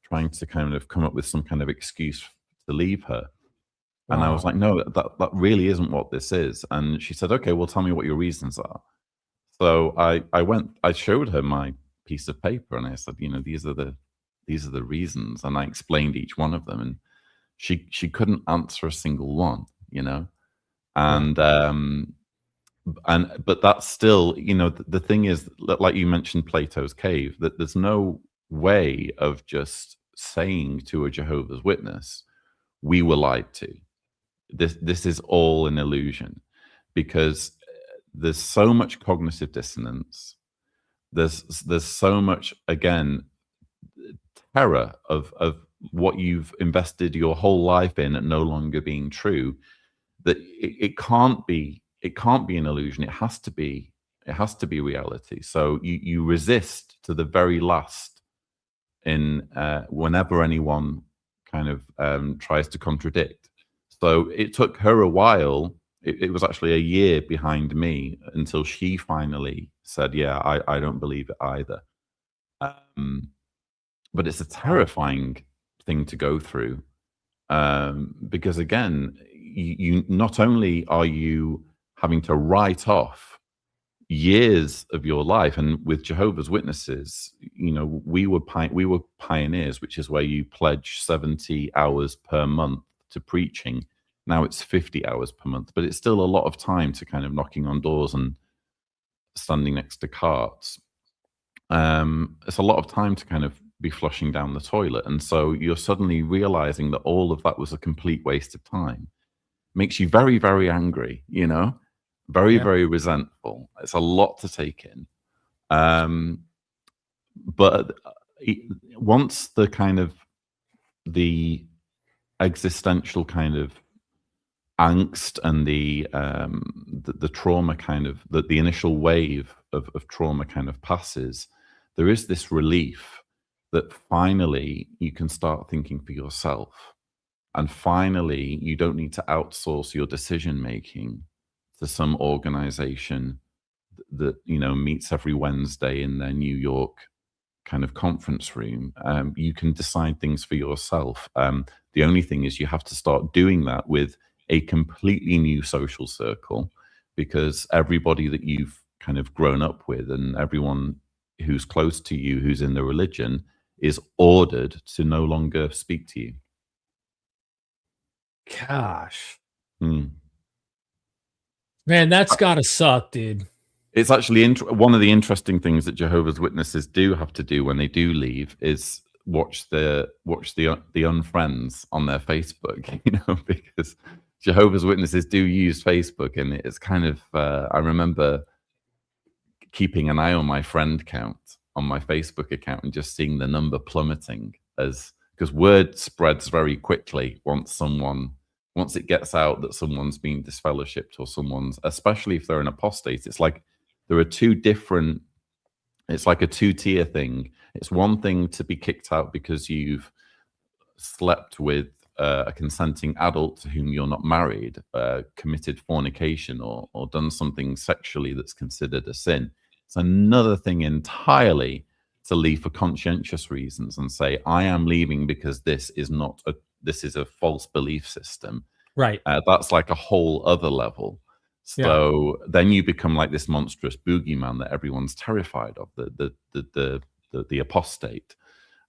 trying to kind of come up with some kind of excuse to leave her. And I was like, no, that really isn't what this is. And she said, okay, well, tell me what your reasons are. So I showed her my piece of paper, and I said, these are the reasons. And I explained each one of them, and she couldn't answer a single one, and but that's still, the thing is, like you mentioned Plato's cave, that there's no way of just saying to a Jehovah's Witness, we were lied to. This is all an illusion, because there's so much cognitive dissonance. There's so much, again, terror of what you've invested your whole life in and no longer being true, that it can't be an illusion. It has to be reality. So you resist to the very last in whenever anyone kind of tries to contradict. So it took her a while. It was actually a year behind me until she finally said, yeah, I don't believe it either. But it's a terrifying thing to go through, because again, you not only are you having to write off years of your life, and with Jehovah's Witnesses, you know, we were pioneers, which is where you pledge 70 hours per month to preaching. Now it's 50 hours per month, but it's still a lot of time to kind of knocking on doors and standing next to carts. It's a lot of time to kind of be flushing down the toilet, and so you're suddenly realizing that all of that was a complete waste of time. Makes you very, very angry, you know, very, very resentful. It's a lot to take in. But once the kind of the existential kind of angst and the trauma kind of the initial wave of trauma kind of passes, there is this relief that finally you can start thinking for yourself, and finally you don't need to outsource your decision making to some organization that, you know, meets every Wednesday in their New York kind of conference room. You can decide things for yourself. The only thing is you have to start doing that with a completely new social circle, because everybody that you've kind of grown up with and everyone who's close to you who's in the religion is ordered to no longer speak to you. Gosh. Man, that's gotta suck, dude. It's actually one of the interesting things that Jehovah's Witnesses do have to do when they do leave is watch the unfriends on their Facebook, you know, because Jehovah's Witnesses do use Facebook, and it's kind of I remember keeping an eye on my friend count on my Facebook account and just seeing the number plummeting, because word spreads very quickly once it gets out that someone's been disfellowshipped, or someone's, especially if they're an apostate. It's like there are it's like a two-tier thing. It's one thing to be kicked out because you've slept with a consenting adult to whom you're not married, committed fornication, or done something sexually that's considered a sin. It's another thing entirely to leave for conscientious reasons and say, I am leaving because this is a false belief system. Right. That's like a whole other level. So then you become like this monstrous boogeyman that everyone's terrified of, the apostate.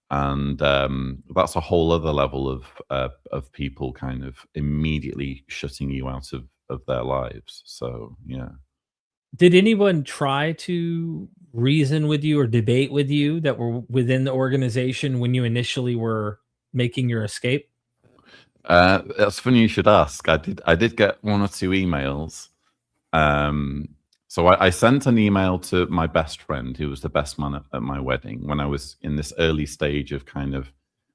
And that's a whole other level of people kind of immediately shutting you out of their lives. So, yeah. Did anyone try to reason with you or debate with you that were within the organization when you initially were making your escape? That's funny you should ask. I did get one or two emails. So I sent an email to my best friend, who was the best man at my wedding, when I was in this early stage of kind of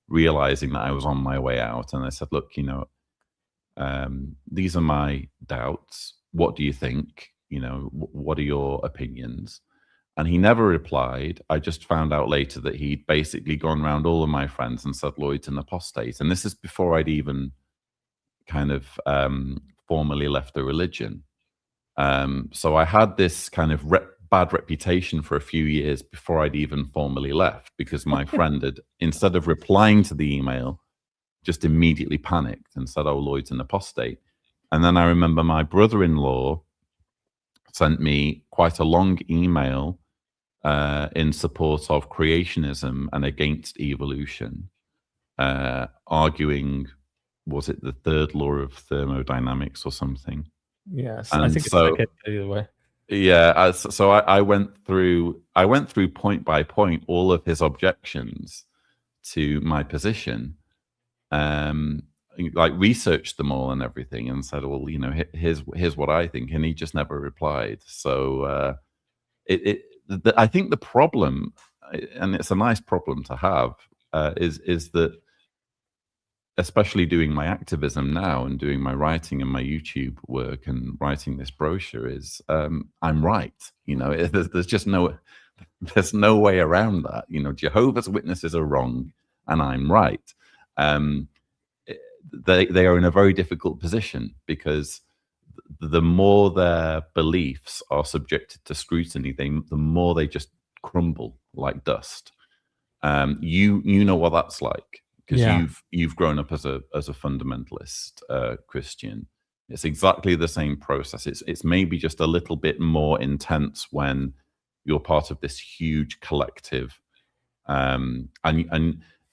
realizing that I was on my way out. And I said, look, you know, these are my doubts. What do you think? You know, what are your opinions? And he never replied. I just found out later that he'd basically gone around all of my friends and said Lloyd's an apostate. And this is before I'd even kind of formally left the religion. So I had this kind of bad reputation for a few years before I'd even formally left, because my friend had, instead of replying to the email, just immediately panicked and said, oh, Lloyd's an apostate. And then I remember my brother-in-law sent me quite a long email in support of creationism and against evolution, arguing, was it the third law of thermodynamics or something? Yes, and I think so, it's like it either way. Yeah, so I went through point by point all of his objections to my position, like researched them all and everything, and said, well, you know, here's what I think, and he just never replied. So I think the problem, and it's a nice problem to have, is that, especially doing my activism now and doing my writing and my YouTube work and writing this brochure, is I'm right. You know, there's just there's no way around that. You know, Jehovah's Witnesses are wrong and I'm right. they are in a very difficult position, because the more their beliefs are subjected to scrutiny, the more they just crumble like dust. You know what that's like, because Yeah. you've grown up as a fundamentalist Christian. It's exactly the same process. It's maybe just a little bit more intense when you're part of this huge collective, and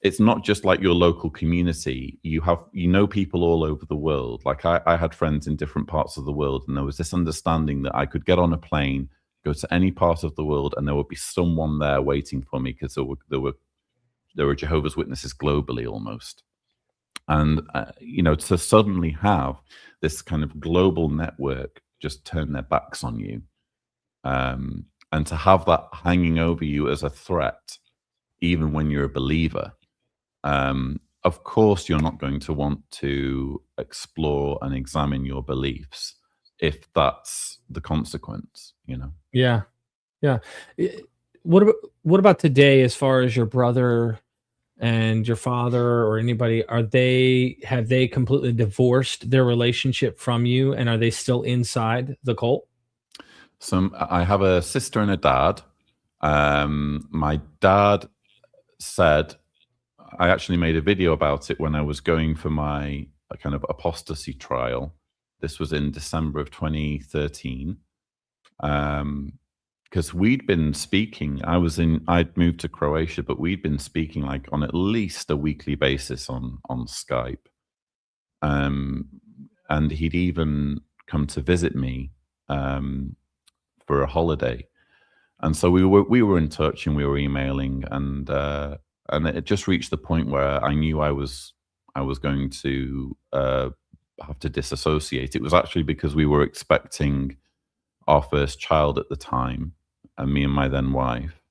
it's not just like your local community. You know people all over the world. Like I had friends in different parts of the world, and there was this understanding that I could get on a plane, go to any part of the world, and there would be someone there waiting for me, because there were Jehovah's Witnesses globally almost. And to suddenly have this kind of global network just turn their backs on you, and to have that hanging over you as a threat, even when you're a believer, of course you're not going to want to explore and examine your beliefs if that's the consequence. Yeah. What about today, as far as your brother and your father or anybody? Have they completely divorced their relationship from you, and are they still inside the cult? So I have a sister and a dad. My dad said, I actually made a video about it when I was going for my kind of apostasy trial. This was in December of 2013. Because we'd been speaking. I'd moved to Croatia, but we'd been speaking like on at least a weekly basis on Skype. And he'd even come to visit me for a holiday. And so we were in touch, and we were emailing, and it just reached the point where I knew I was going to have to disassociate. It was actually because we were expecting our first child at the time, and me and my then wife,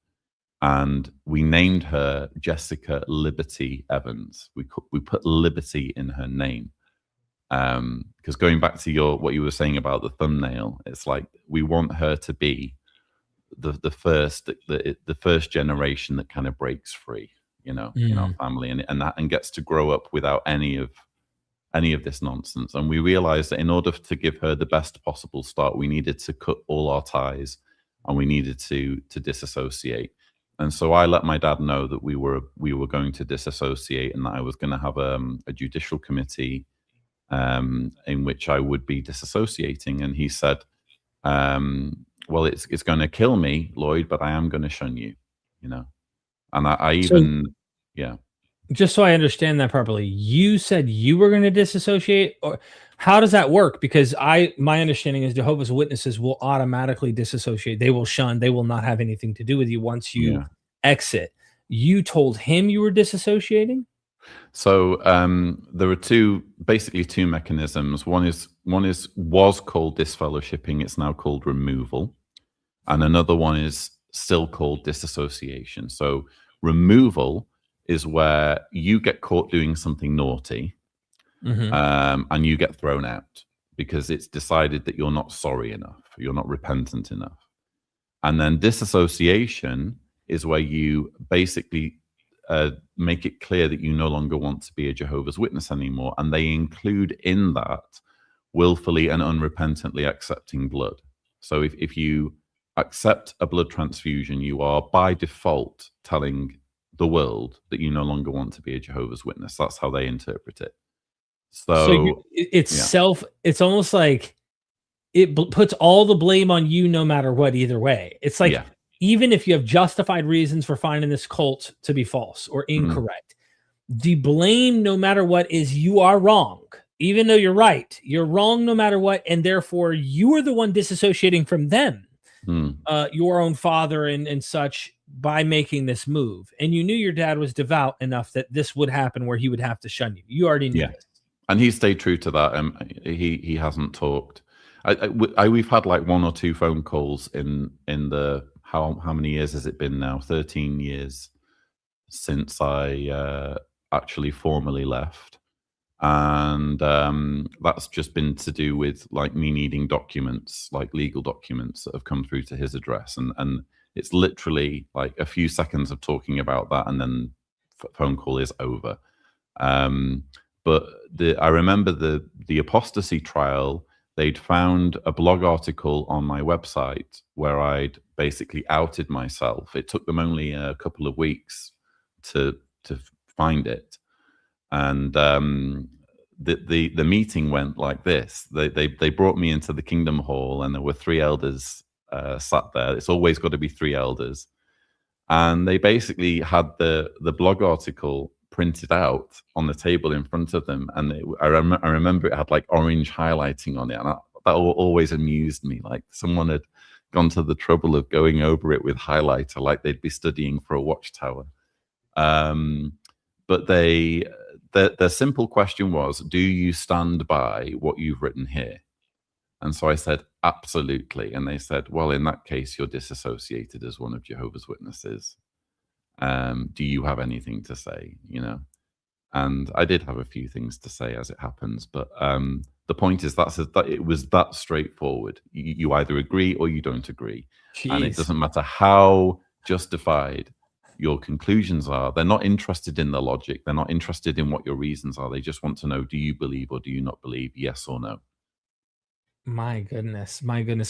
and we named her Jessica Liberty Evans. We put Liberty in her name, because going back to what you were saying about the thumbnail, it's like we want her to be the first generation that kind of breaks free, in our family, and gets to grow up without any of this nonsense. And we realized that in order to give her the best possible start, we needed to cut all our ties, and we needed to disassociate. And so I let my dad know that we were going to disassociate, and that I was going to have a judicial committee in which I would be disassociating. And he said, well, it's going to kill me, Lloyd, but I am going to shun you, And I even, yeah. Just so I understand that properly, you said you were going to disassociate, or how does that work? Because my understanding is Jehovah's Witnesses will automatically disassociate. They will shun. They will not have anything to do with you once you exit. You told him you were disassociating? So there are basically two mechanisms. One was called disfellowshipping. It's now called removal. And another one is still called disassociation. So removal is where you get caught doing something naughty, and you get thrown out because it's decided that you're not sorry enough, you're not repentant enough. And then disassociation is where you basically make it clear that you no longer want to be a Jehovah's Witness anymore, and they include in that willfully and unrepentantly accepting blood. So if you accept a blood transfusion, you are by default telling the world that you no longer want to be a Jehovah's Witness. That's how they interpret it. It's almost like it puts all the blame on you no matter what, either way. It's like, even if you have justified reasons for finding this cult to be false or incorrect, the blame no matter what is you are wrong. Even though you're right, you're wrong no matter what, and therefore you are the one disassociating from them, your own father and such, by making this move. And you knew your dad was devout enough that this would happen, where he would have to shun you. You already knew this. And he stayed true to that. He hasn't talked. We've had like one or two phone calls in the how many years has it been now? 13 years since I actually formally left. And that's just been to do with like me needing documents, like legal documents that have come through to his address. And it's literally like a few seconds of talking about that, and then phone call is over. But I remember the apostasy trial. They'd found a blog article on my website where I'd basically outed myself. It took them only a couple of weeks to find it, and the meeting went like this. They brought me into the Kingdom Hall, and there were 3 elders sat there. It's always got to be 3 elders, and they basically had the blog article printed out on the table in front of them, and I remember it had like orange highlighting on it, and that always amused me. Like someone had gone to the trouble of going over it with highlighter, like they'd be studying for a watchtower. But the simple question was, do you stand by what you've written here? And so I said, absolutely. And they said, well, in that case, you're disassociated as one of Jehovah's Witnesses. Do you have anything to say? You know, and I did have a few things to say, as it happens. But the point is that it was that straightforward. You either agree or you don't agree. Jeez. And it doesn't matter how justified your conclusions are. They're not interested in the logic. They're not interested in what your reasons are. They just want to know, do you believe or do you not believe? Yes or no. My goodness.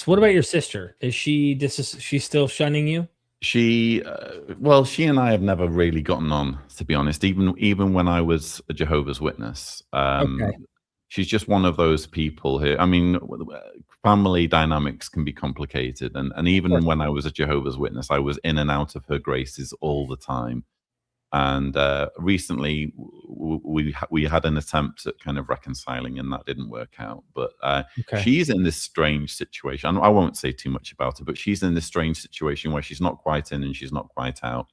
What about your sister? Is she she's still shunning you? She and I have never really gotten on, to be honest. Even when I was a Jehovah's Witness, Okay. she's just one of those people who, I mean, family dynamics can be complicated, and even when I was a Jehovah's Witness, I was in and out of her graces all the time. And recently, we had an attempt at kind of reconciling, and that didn't work out. But she's in this strange situation. I won't say too much about it, but she's in this strange situation where she's not quite in and she's not quite out.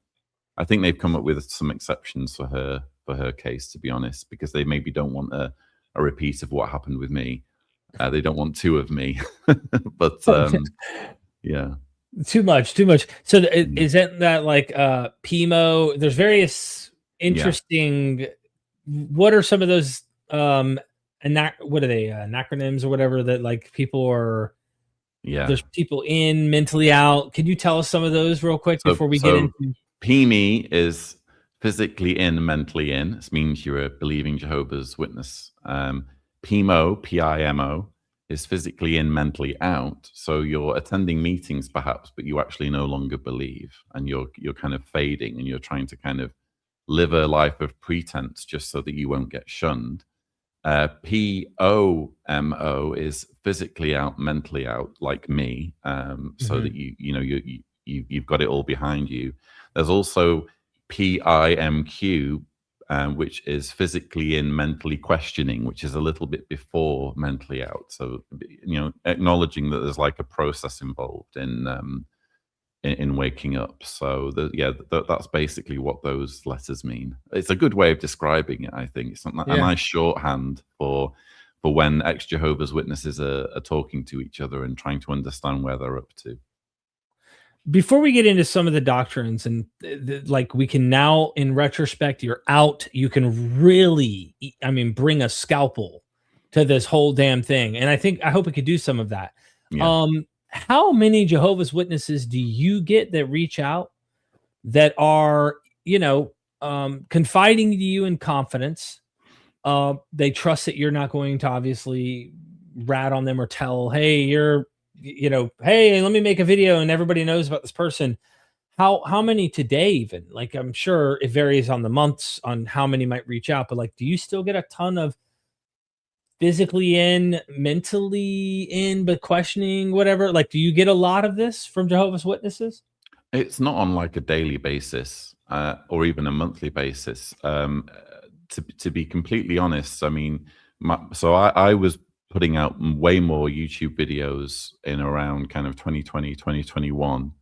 I think they've come up with some exceptions for her case, to be honest, because they maybe don't want a repeat of what happened with me. They don't want 2 of me. But yeah. Too much. So isn't that like PMO? There's various interesting. What are some of those what are they, acronyms or whatever that like people are? Yeah, there's people in, mentally out. Can you tell us some of those real quick before we get into? PME is physically in, mentally in. This means you're a believing Jehovah's Witness. PIMO, PIMO, is physically in, mentally out. So you're attending meetings perhaps, but you actually no longer believe, and you're kind of fading, and you're trying to kind of live a life of pretense just so that you won't get shunned. POMO is physically out, mentally out, like me, so that you've got it all behind you. There's also PIMQ, which is physically in, mentally questioning, which is a little bit before mentally out. So, acknowledging that there's like a process involved in waking up. So that's basically what those letters mean. It's a good way of describing it, I think. It's a nice shorthand for when ex-Jehovah's Witnesses are talking to each other and trying to understand where they're up to. Before we get into some of the doctrines, and like we can now, in retrospect, you're out. You can really, bring a scalpel to this whole damn thing. And I hope we could do some of that. Yeah. How many Jehovah's Witnesses do you get that reach out that are, confiding to you in confidence? They trust that you're not going to obviously rat on them or tell, hey, hey, let me make a video and everybody knows about this person. How many today even? Like, I'm sure it varies on the months on how many might reach out, but like, do you still get a ton of physically in, mentally in, but questioning, whatever? Like, do you get a lot of this from Jehovah's Witnesses? It's not on like a daily basis or even a monthly basis. To be completely honest, I was putting out way more YouTube videos in around kind of 2020, 2021.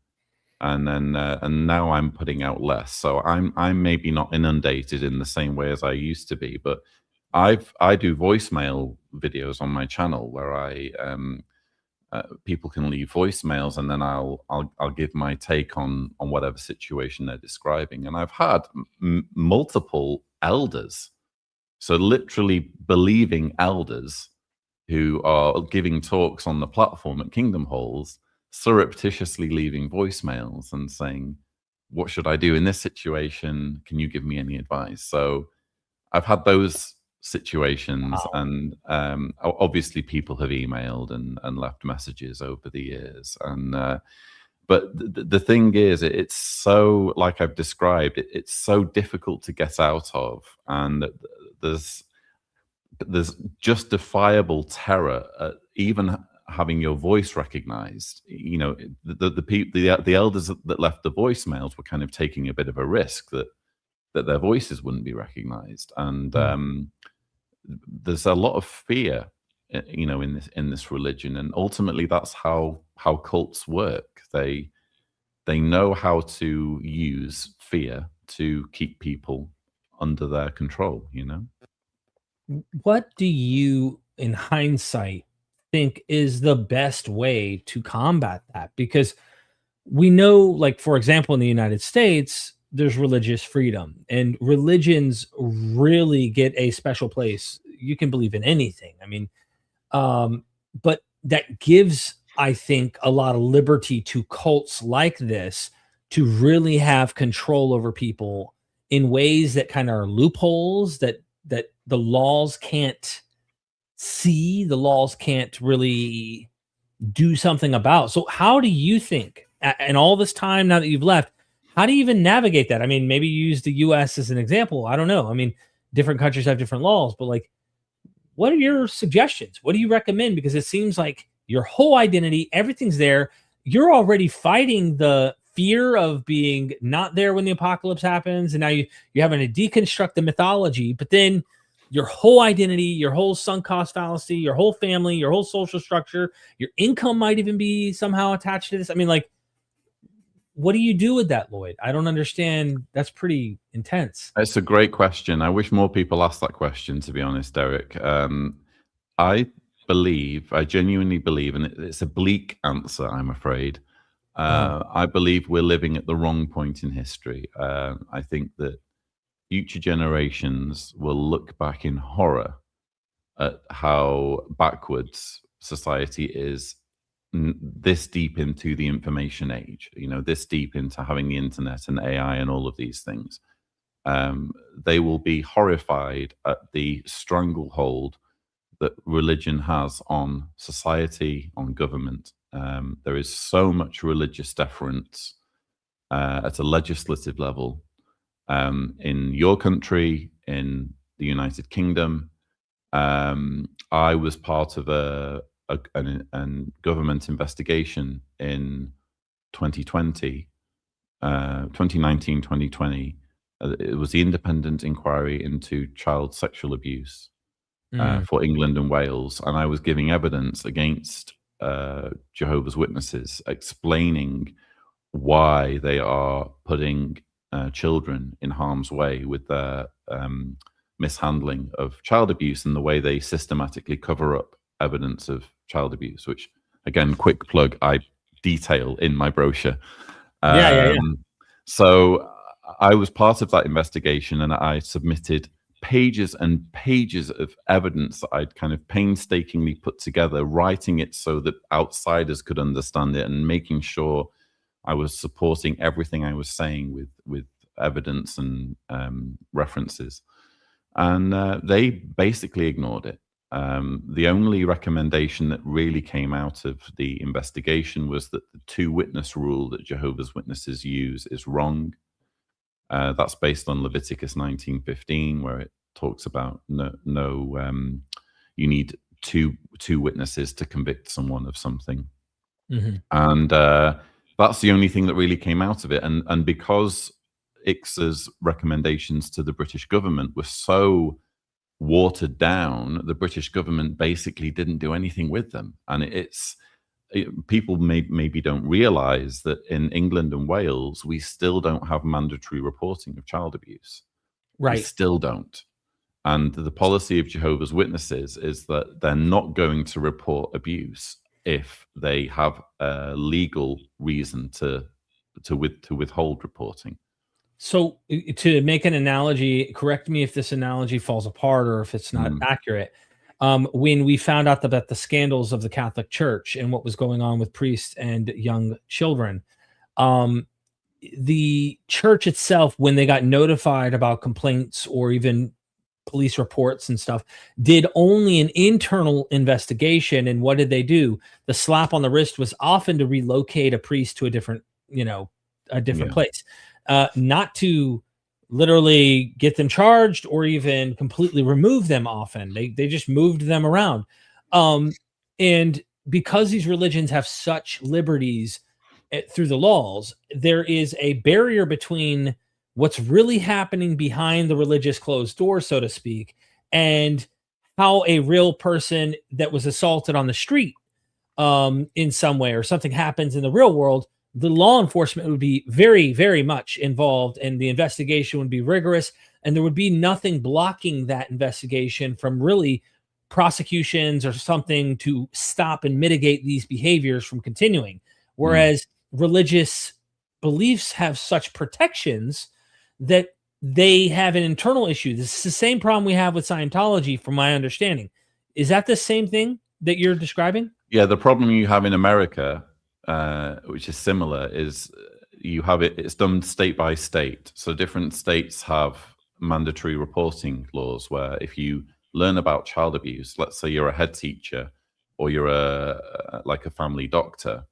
And then, and now I'm putting out less. So I'm maybe not inundated in the same way as I used to be, but I do voicemail videos on my channel where people can leave voicemails, and then I'll give my take on whatever situation they're describing. And I've had multiple elders, so literally believing elders, who are giving talks on the platform at Kingdom Halls, surreptitiously leaving voicemails and saying, what should I do in this situation? Can you give me any advice? So I've had those situations. Wow. And obviously people have emailed and left messages over the years. And but the thing is, it's so, like I've described, it's so difficult to get out of. And there's justifiable terror at even having your voice recognized. You know, the elders that left the voicemails were kind of taking a bit of a risk that their voices wouldn't be recognized. And there's a lot of fear, you know, in this religion. And ultimately that's how cults work. They know how to use fear to keep people under their control, you know. What do you, in hindsight, think is the best way to combat that? Because we know, like, for example, in the United States, there's religious freedom, and religions really get a special place. You can believe in anything. I mean, but that gives, I think, a lot of liberty to cults like this to really have control over people in ways that kind of are loopholes that the laws can't see, the laws can't really do something about. So how do you think, and all this time now that you've left, how do you even navigate that? I mean, maybe you use the US as an example. I don't know. I mean, different countries have different laws, but like, what are your suggestions? What do you recommend? Because it seems like your whole identity, everything's there. You're already fighting the fear of being not there when the apocalypse happens. And now you're having to deconstruct the mythology, but then your whole identity, your whole sunk cost fallacy, your whole family, your whole social structure, your income might even be somehow attached to this. I mean, like, what do you do with that, Lloyd? I don't understand. That's pretty intense. It's a great question. I wish more people asked that question, to be honest, Derek. I genuinely believe, and it's a bleak answer, I'm afraid. I believe we're living at the wrong point in history. I think that future generations will look back in horror at how backwards society is this deep into the information age, you know, this deep into having the internet and AI and all of these things. They will be horrified at the stranglehold that religion has on society, on government. There is so much religious deference at a legislative level in your country, in the United Kingdom. I was part of a government investigation in 2020, 2019, 2020. It was the independent inquiry into child sexual abuse for England and Wales. And I was giving evidence against Jehovah's Witnesses, explaining why they are putting children in harm's way with their mishandling of child abuse and the way they systematically cover up evidence of child abuse, which, again, quick plug, I detail in my brochure. So I was part of that investigation, and I submitted pages and pages of evidence that I'd kind of painstakingly put together, writing it so that outsiders could understand it, and making sure I was supporting everything I was saying with evidence and references. And they basically ignored it. The only recommendation that really came out of the investigation was that the 2-witness rule that Jehovah's Witnesses use is wrong. That's based on Leviticus 19:15, where it talks about you need two witnesses to convict someone of something. And that's the only thing that really came out of it. And because ICSA's recommendations to the British government were so watered down, the British government basically didn't do anything with them. And people maybe don't realize that in England and Wales, we still don't have mandatory reporting of child abuse. Right. We still don't. And the policy of Jehovah's Witnesses is that they're not going to report abuse if they have a legal reason to withhold reporting. So to make an analogy, correct me if this analogy falls apart or if it's not accurate. When we found out about the scandals of the Catholic Church and what was going on with priests and young children, the church itself, when they got notified about complaints or even police reports and stuff, did only an internal investigation. And what did they do? The slap on the wrist was often to relocate a priest to a different, a different place, not to literally get them charged or even completely remove them. Often they just moved them around. And because these religions have such liberties through the laws, there is a barrier between what's really happening behind the religious closed door, so to speak, and how a real person that was assaulted on the street in some way, or something happens in the real world. The law enforcement would be very, very much involved, and the investigation would be rigorous, and there would be nothing blocking that investigation from really prosecutions or something to stop and mitigate these behaviors from continuing. Whereas religious beliefs have such protections that they have an internal issue. This is the same problem we have with Scientology, from my understanding. Is that the same thing that you're describing? Yeah, the problem you have in America, which is similar, is you have it's done state by state. So different states have mandatory reporting laws where if you learn about child abuse, let's say you're a head teacher or you're like a family doctor,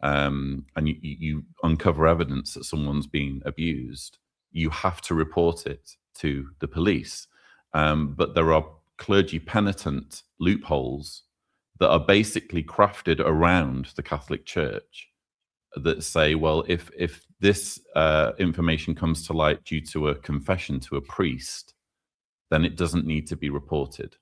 and you uncover evidence that someone's been abused, you have to report it to the police. But there are clergy penitent loopholes that are basically crafted around the Catholic Church that say, well, if this information comes to light due to a confession to a priest, then it doesn't need to be reported.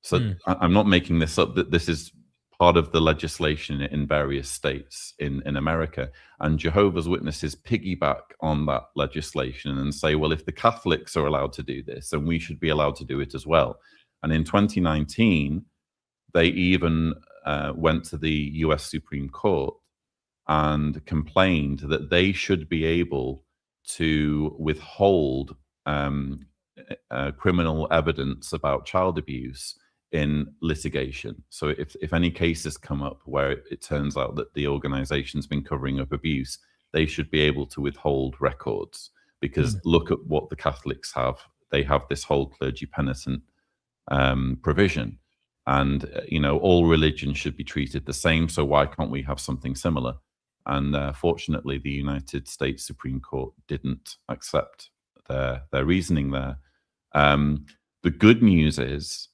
So I'm not making this up, that this is part of the legislation in various states in America. And Jehovah's Witnesses piggyback on that legislation and say, well, if the Catholics are allowed to do this, then we should be allowed to do it as well. And in 2019, they even went to the US Supreme Court and complained that they should be able to withhold criminal evidence about child abuse in litigation. So if any cases come up where it turns out that the organization's been covering up abuse, they should be able to withhold records, because look at what the Catholics have. They have this whole clergy penitent provision, and all religions should be treated the same, so why can't we have something similar? And fortunately, the United States Supreme Court didn't accept their reasoning there. The good news is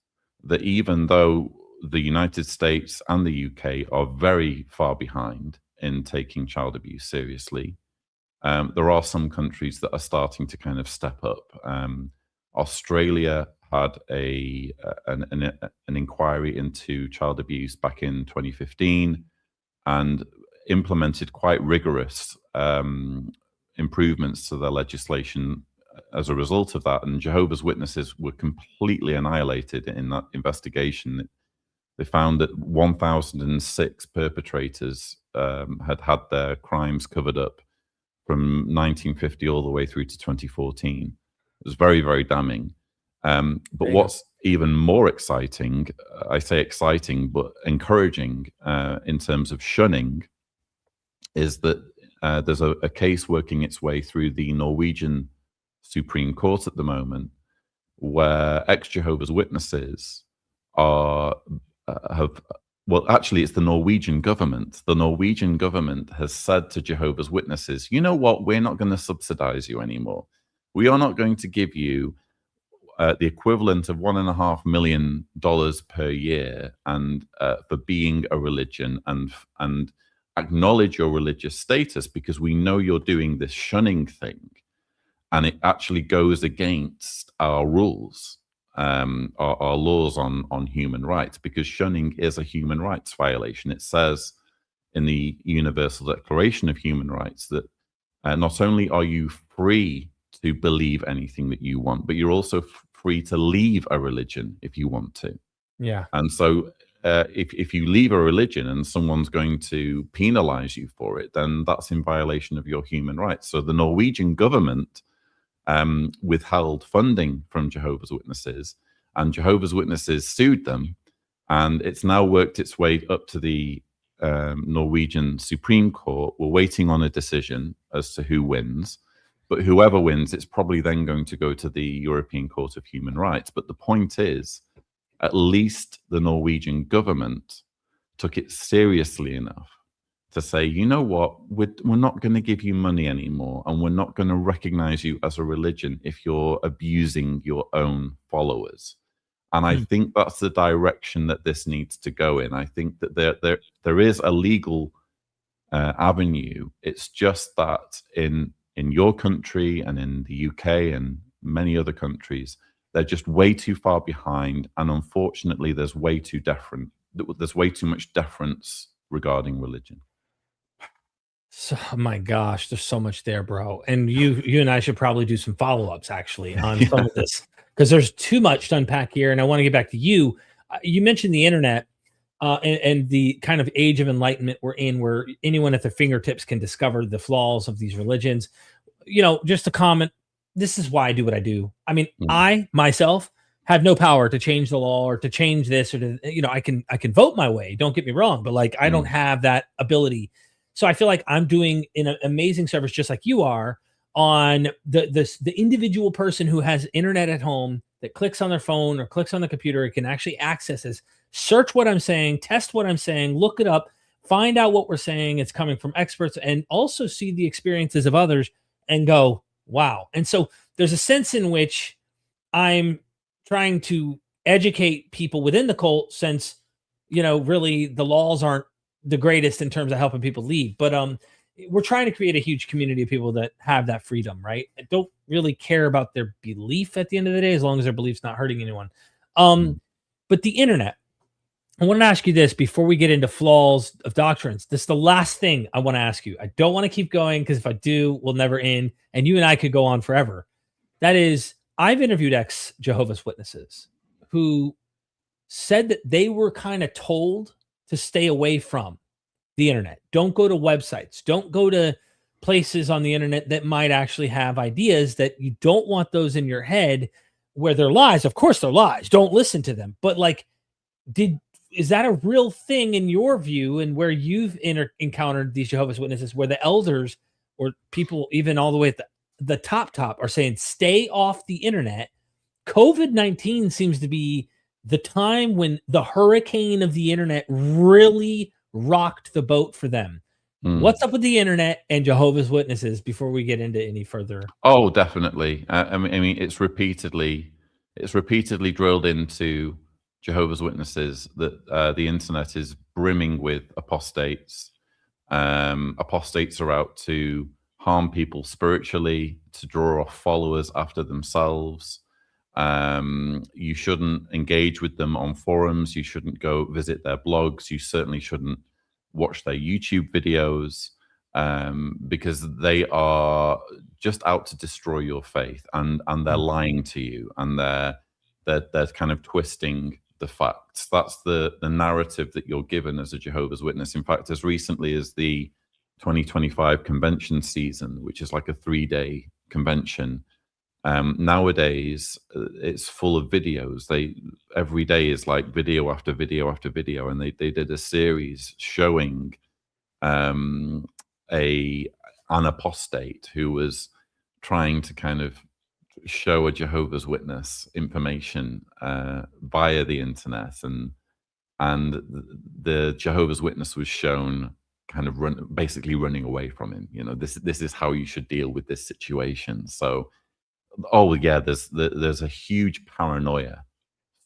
that even though the United States and the UK are very far behind in taking child abuse seriously, there are some countries that are starting to kind of step up. Australia had an inquiry into child abuse back in 2015 and implemented quite rigorous improvements to their legislation as a result of that. And Jehovah's Witnesses were completely annihilated in that investigation. They found that 1,006 perpetrators had their crimes covered up from 1950 all the way through to 2014. It was very, very damning. But what's even more exciting, I say exciting, but encouraging in terms of shunning, is that there's a case working its way through the Norwegian Supreme Court at the moment, where ex-Jehovah's Witnesses actually it's the Norwegian government. The Norwegian government has said to Jehovah's Witnesses, you know what, we're not going to subsidize you anymore. We are not going to give you the equivalent of $1.5 million per year and for being a religion and acknowledge your religious status, because we know you're doing this shunning thing, and it actually goes against our rules, our laws on human rights, because shunning is a human rights violation. It says in the Universal Declaration of Human Rights that not only are you free to believe anything that you want, but you're also free to leave a religion if you want to. Yeah. And so if you leave a religion and someone's going to penalize you for it, then that's in violation of your human rights. So the Norwegian government withheld funding from Jehovah's Witnesses, and Jehovah's Witnesses sued them, and it's now worked its way up to the Norwegian Supreme Court. We're waiting on a decision as to who wins, But whoever wins, it's probably then going to go to the European Court of Human Rights. But the point is, at least the Norwegian government took it seriously enough to say, you know what, we're not going to give you money anymore, and we're not going to recognize you as a religion if you're abusing your own followers. And I think that's the direction that this needs to go in. I think that there is a legal avenue. It's just that in your country and in the UK and many other countries, they're just way too far behind. And unfortunately, there's way too much deference regarding religion. So, oh my gosh, there's so much there, bro. And you and I should probably do some follow-ups actually on some of this, because there's too much to unpack here. And I want to get back to you. You mentioned the internet and the kind of age of enlightenment we're in, where anyone at their fingertips can discover the flaws of these religions. You know, just a comment. This is why I do what I do. I mean, I myself have no power to change the law or to change this, or to, you know, I can vote my way. Don't get me wrong, but like I don't have that ability. So I feel like I'm doing an amazing service, just like you are, on the individual person who has internet at home that clicks on their phone or clicks on the computer. It can actually access this, search what I'm saying, test what I'm saying, look it up, find out what we're saying. It's coming from experts, and also see the experiences of others and go, wow. And so there's a sense in which I'm trying to educate people within the cult, since, you know, really the laws aren't the greatest in terms of helping people lead. But we're trying to create a huge community of people that have that freedom, right? And don't really care about their belief at the end of the day, as long as their belief's not hurting anyone. But the internet, I want to ask you this before we get into flaws of doctrines. This is the last thing I want to ask you. I don't want to keep going, because if I do, we'll never end. And you and I could go on forever. That is, I've interviewed ex-Jehovah's Witnesses who said that they were kind of told to stay away from the internet. Don't go to websites. Don't go to places on the internet that might actually have ideas that you don't want those in your head, where they're lies. Of course, they're lies. Don't listen to them. But like, is that a real thing in your view, and where you've encountered these Jehovah's Witnesses, where the elders or people even all the way at the top are saying, stay off the internet? COVID-19 seems to be the time when the hurricane of the internet really rocked the boat for them. What's up with the internet and Jehovah's Witnesses before we get into any further? Oh, definitely. I mean, it's repeatedly drilled into Jehovah's Witnesses that the internet is brimming with apostates. Apostates are out to harm people spiritually, to draw off followers after themselves. You shouldn't engage with them on forums. You shouldn't go visit their blogs. You certainly shouldn't watch their YouTube videos, because they are just out to destroy your faith, and they're lying to you, and they're kind of twisting the facts. That's the narrative that you're given as a Jehovah's Witness. In fact, as recently as the 2025 convention season, which is like a 3-day convention, nowadays it's full of videos. Every day is like video after video after video, and they did a series showing an apostate who was trying to kind of show a Jehovah's Witness information via the internet, and the Jehovah's Witness was shown kind of basically running away from him. You know, this is how you should deal with this situation. So, oh yeah, there's a huge paranoia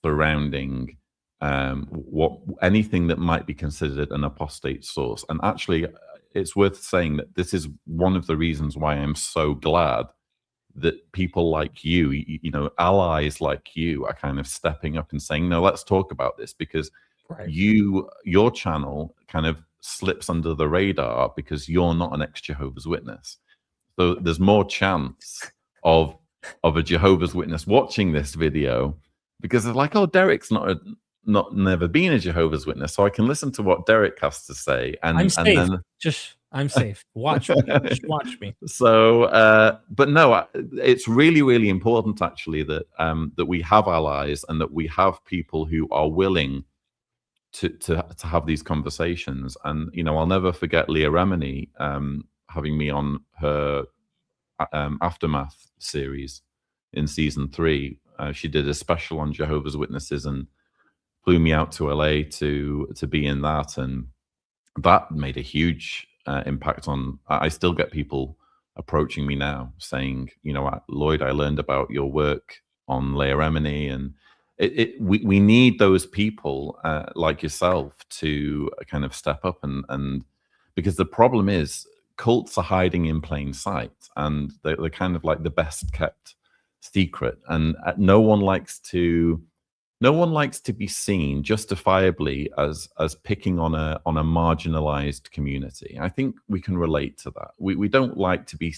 surrounding anything that might be considered an apostate source. And actually, it's worth saying that this is one of the reasons why I'm so glad that people like you know, allies like you are kind of stepping up and saying, no, let's talk about this, because your channel kind of slips under the radar because you're not an ex-Jehovah's Witness. So there's more chance of a Jehovah's Witness watching this video, because they're like, oh, Derek's never been a Jehovah's Witness, so I can listen to what Derek has to say. And I'm safe. And then, I'm safe. Watch me. Just watch me. So, but no, it's really, really important actually that that we have allies, and that we have people who are willing to have these conversations. And you know, I'll never forget Leah Remini having me on her Aftermath series in season 3. She did a special on Jehovah's Witnesses and flew me out to LA to be in that, and that made a huge impact on. I still get people approaching me now saying, you know, Lloyd, I learned about your work on Leah Remini, and we need those people like yourself to kind of step up and because the problem is cults are hiding in plain sight, and they're kind of like the best kept secret, and no one likes to be seen justifiably as picking on a marginalized community. I think we can relate to that. We don't like to be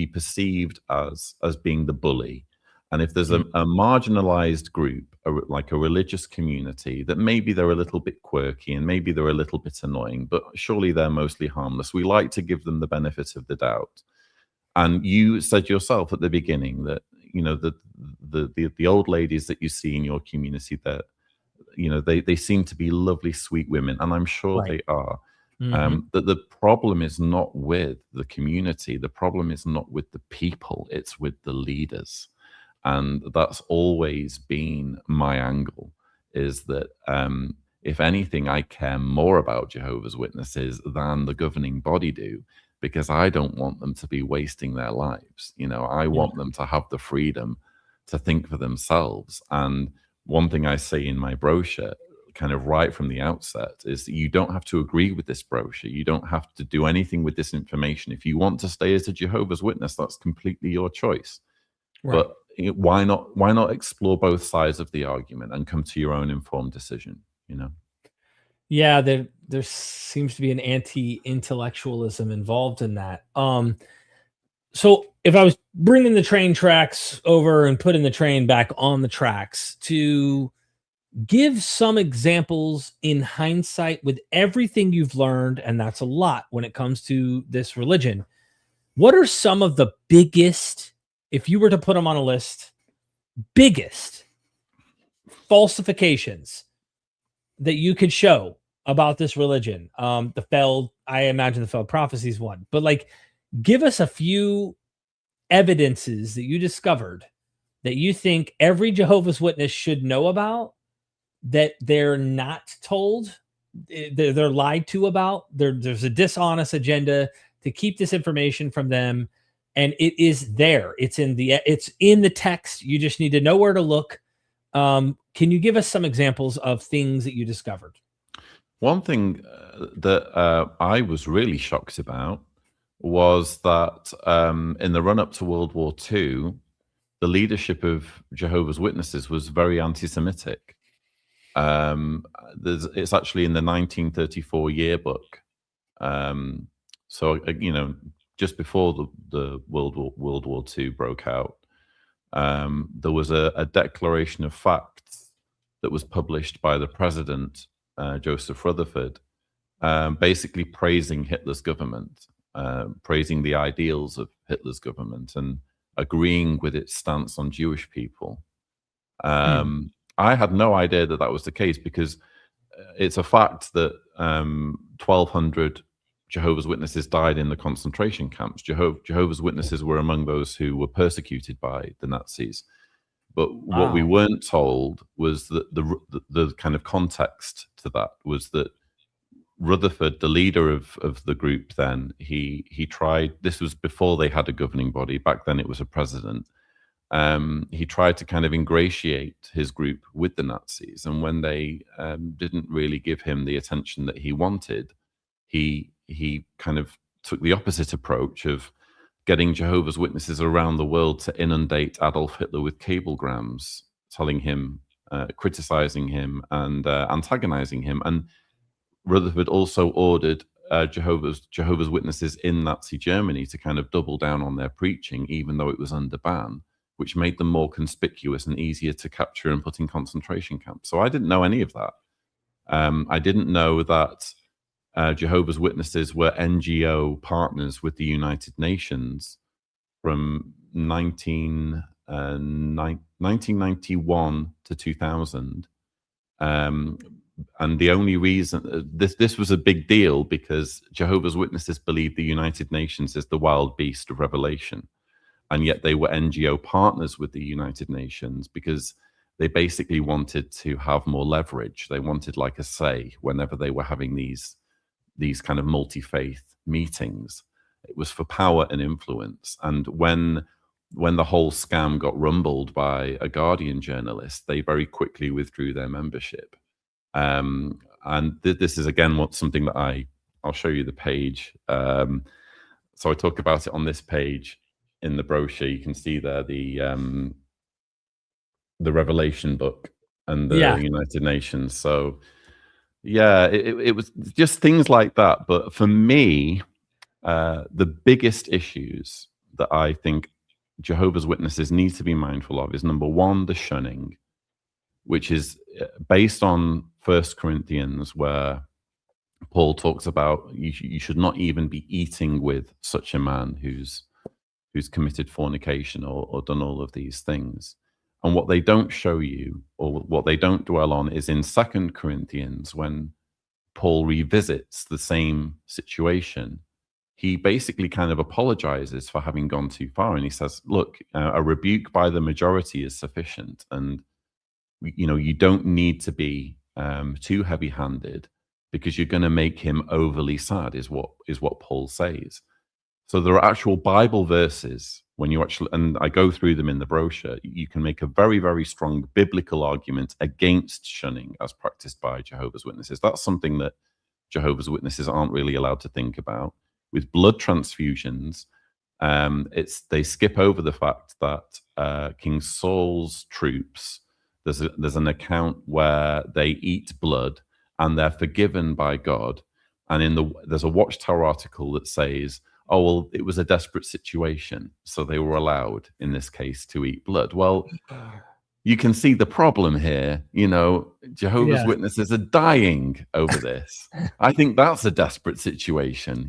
perceived as being the bully. And if there's a marginalized group, like a religious community, that maybe they're a little bit quirky and maybe they're a little bit annoying, but surely they're mostly harmless, we like to give them the benefit of the doubt. And you said yourself at the beginning that, you know, the old ladies that you see in your community, that, you know, they seem to be lovely, sweet women, and I'm sure they are. That the problem is not with the community. The problem is not with the people. It's with the leaders. And that's always been my angle, is that if anything, I care more about Jehovah's Witnesses than the governing body do, because I don't want them to be wasting their lives. You know, I want them to have the freedom to think for themselves. And one thing I say in my brochure, kind of right from the outset, is that you don't have to agree with this brochure. You don't have to do anything with this information. If you want to stay as a Jehovah's Witness, that's completely your choice. Right. But why not explore both sides of the argument and come to your own informed decision, you know? Yeah, there seems to be an anti-intellectualism involved in that. So if I was bringing the train tracks over and putting the train back on the tracks, to give some examples in hindsight with everything you've learned, and that's a lot when it comes to this religion, what are some of the biggest, if you were to put them on a list, biggest falsifications that you could show about this religion? I imagine the failed prophecies one, but like, give us a few evidences that you discovered that you think every Jehovah's Witness should know about, that they're not told, they're lied to about. There's a dishonest agenda to keep this information from them, and it is there. It's in the text. You just need to know where to look. Can you give us some examples of things that you discovered? One thing that I was really shocked about was that in the run-up to World War II, the leadership of Jehovah's Witnesses was very anti-Semitic. It's actually in the 1934 yearbook. So, you know, just before the World War II broke out, there was a declaration of facts that was published by the president, Joseph Rutherford, basically praising Hitler's government, praising the ideals of Hitler's government, and agreeing with its stance on Jewish people. I had no idea that was the case, because it's a fact that 1,200 Jehovah's Witnesses died in the concentration camps. Jehovah's Witnesses were among those who were persecuted by the Nazis. But what we weren't told was that the kind of context to that was that Rutherford, the leader of the group then, he tried, this was before they had a governing body, back then it was a president, he tried to kind of ingratiate his group with the Nazis, and when they didn't really give him the attention that he wanted, he kind of took the opposite approach of getting Jehovah's Witnesses around the world to inundate Adolf Hitler with cablegrams, telling him, criticizing him, and antagonizing him. And Rutherford also ordered Jehovah's Witnesses in Nazi Germany to kind of double down on their preaching, even though it was under ban, which made them more conspicuous and easier to capture and put in concentration camps. So I didn't know any of that. I didn't know that Jehovah's Witnesses were NGO partners with the United Nations from 1991 to 2000. And the only reason this was a big deal because Jehovah's Witnesses believe the United Nations is the wild beast of Revelation. And yet they were NGO partners with the United Nations because they basically wanted to have more leverage. They wanted like a say whenever they were having these kind of multi-faith meetings. It was for power and influence. And when the whole scam got rumbled by a Guardian journalist, they very quickly withdrew their membership. And this is again something that I'll show you the page. So I talk about it on this page in the brochure. You can see there the Revelation book and the United Nations. So yeah, it was just things like that. But for me, the biggest issues that I think Jehovah's Witnesses need to be mindful of is, number one, the shunning, which is based on 1 Corinthians, where Paul talks about you should not even be eating with such a man who's committed fornication or done all of these things. And what they don't show you, or what they don't dwell on, is in 2 Corinthians, when Paul revisits the same situation, he basically kind of apologizes for having gone too far. And he says, look, a rebuke by the majority is sufficient. And you don't need to be too heavy-handed, because you're going to make him overly sad, is what Paul says. So there are actual Bible verses, when you actually, and I go through them in the brochure, you can make a very, very strong biblical argument against shunning as practiced by Jehovah's Witnesses. That's something that Jehovah's Witnesses aren't really allowed to think about. With blood transfusions, they skip over the fact that King Saul's troops, there's an account where they eat blood and they're forgiven by God. And there's a Watchtower article that says, oh, well, it was a desperate situation, so they were allowed, in this case, to eat blood. Well, you can see the problem here. Jehovah's Witnesses are dying over this. I think that's a desperate situation,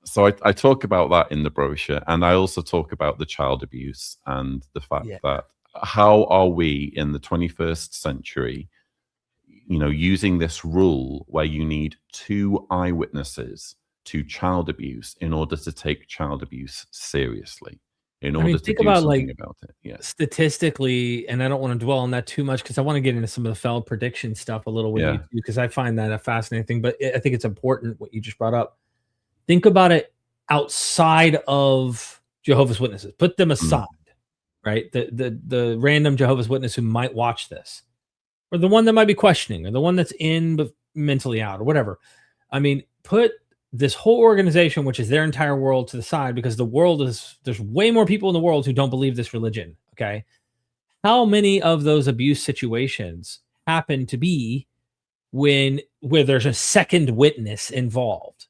So I talk about that in the brochure, and I also talk about the child abuse and the fact that how are we in the 21st century, using this rule where you need 2 eyewitnesses to child abuse in order to take child abuse seriously, in order to think do about, something like, about it. Yeah. Statistically, and I don't want to dwell on that too much because I want to get into some of the Feld prediction stuff a little with you too, because I find that a fascinating thing. But I think it's important what you just brought up. Think about it outside of Jehovah's Witnesses. Put them aside, right? The random Jehovah's Witness who might watch this, or the one that might be questioning, or the one that's in but mentally out, or whatever. I mean, put this whole organization, which is their entire world, to the side, because there's way more people in the world who don't believe this religion. Okay. How many of those abuse situations happen to be where there's a second witness involved?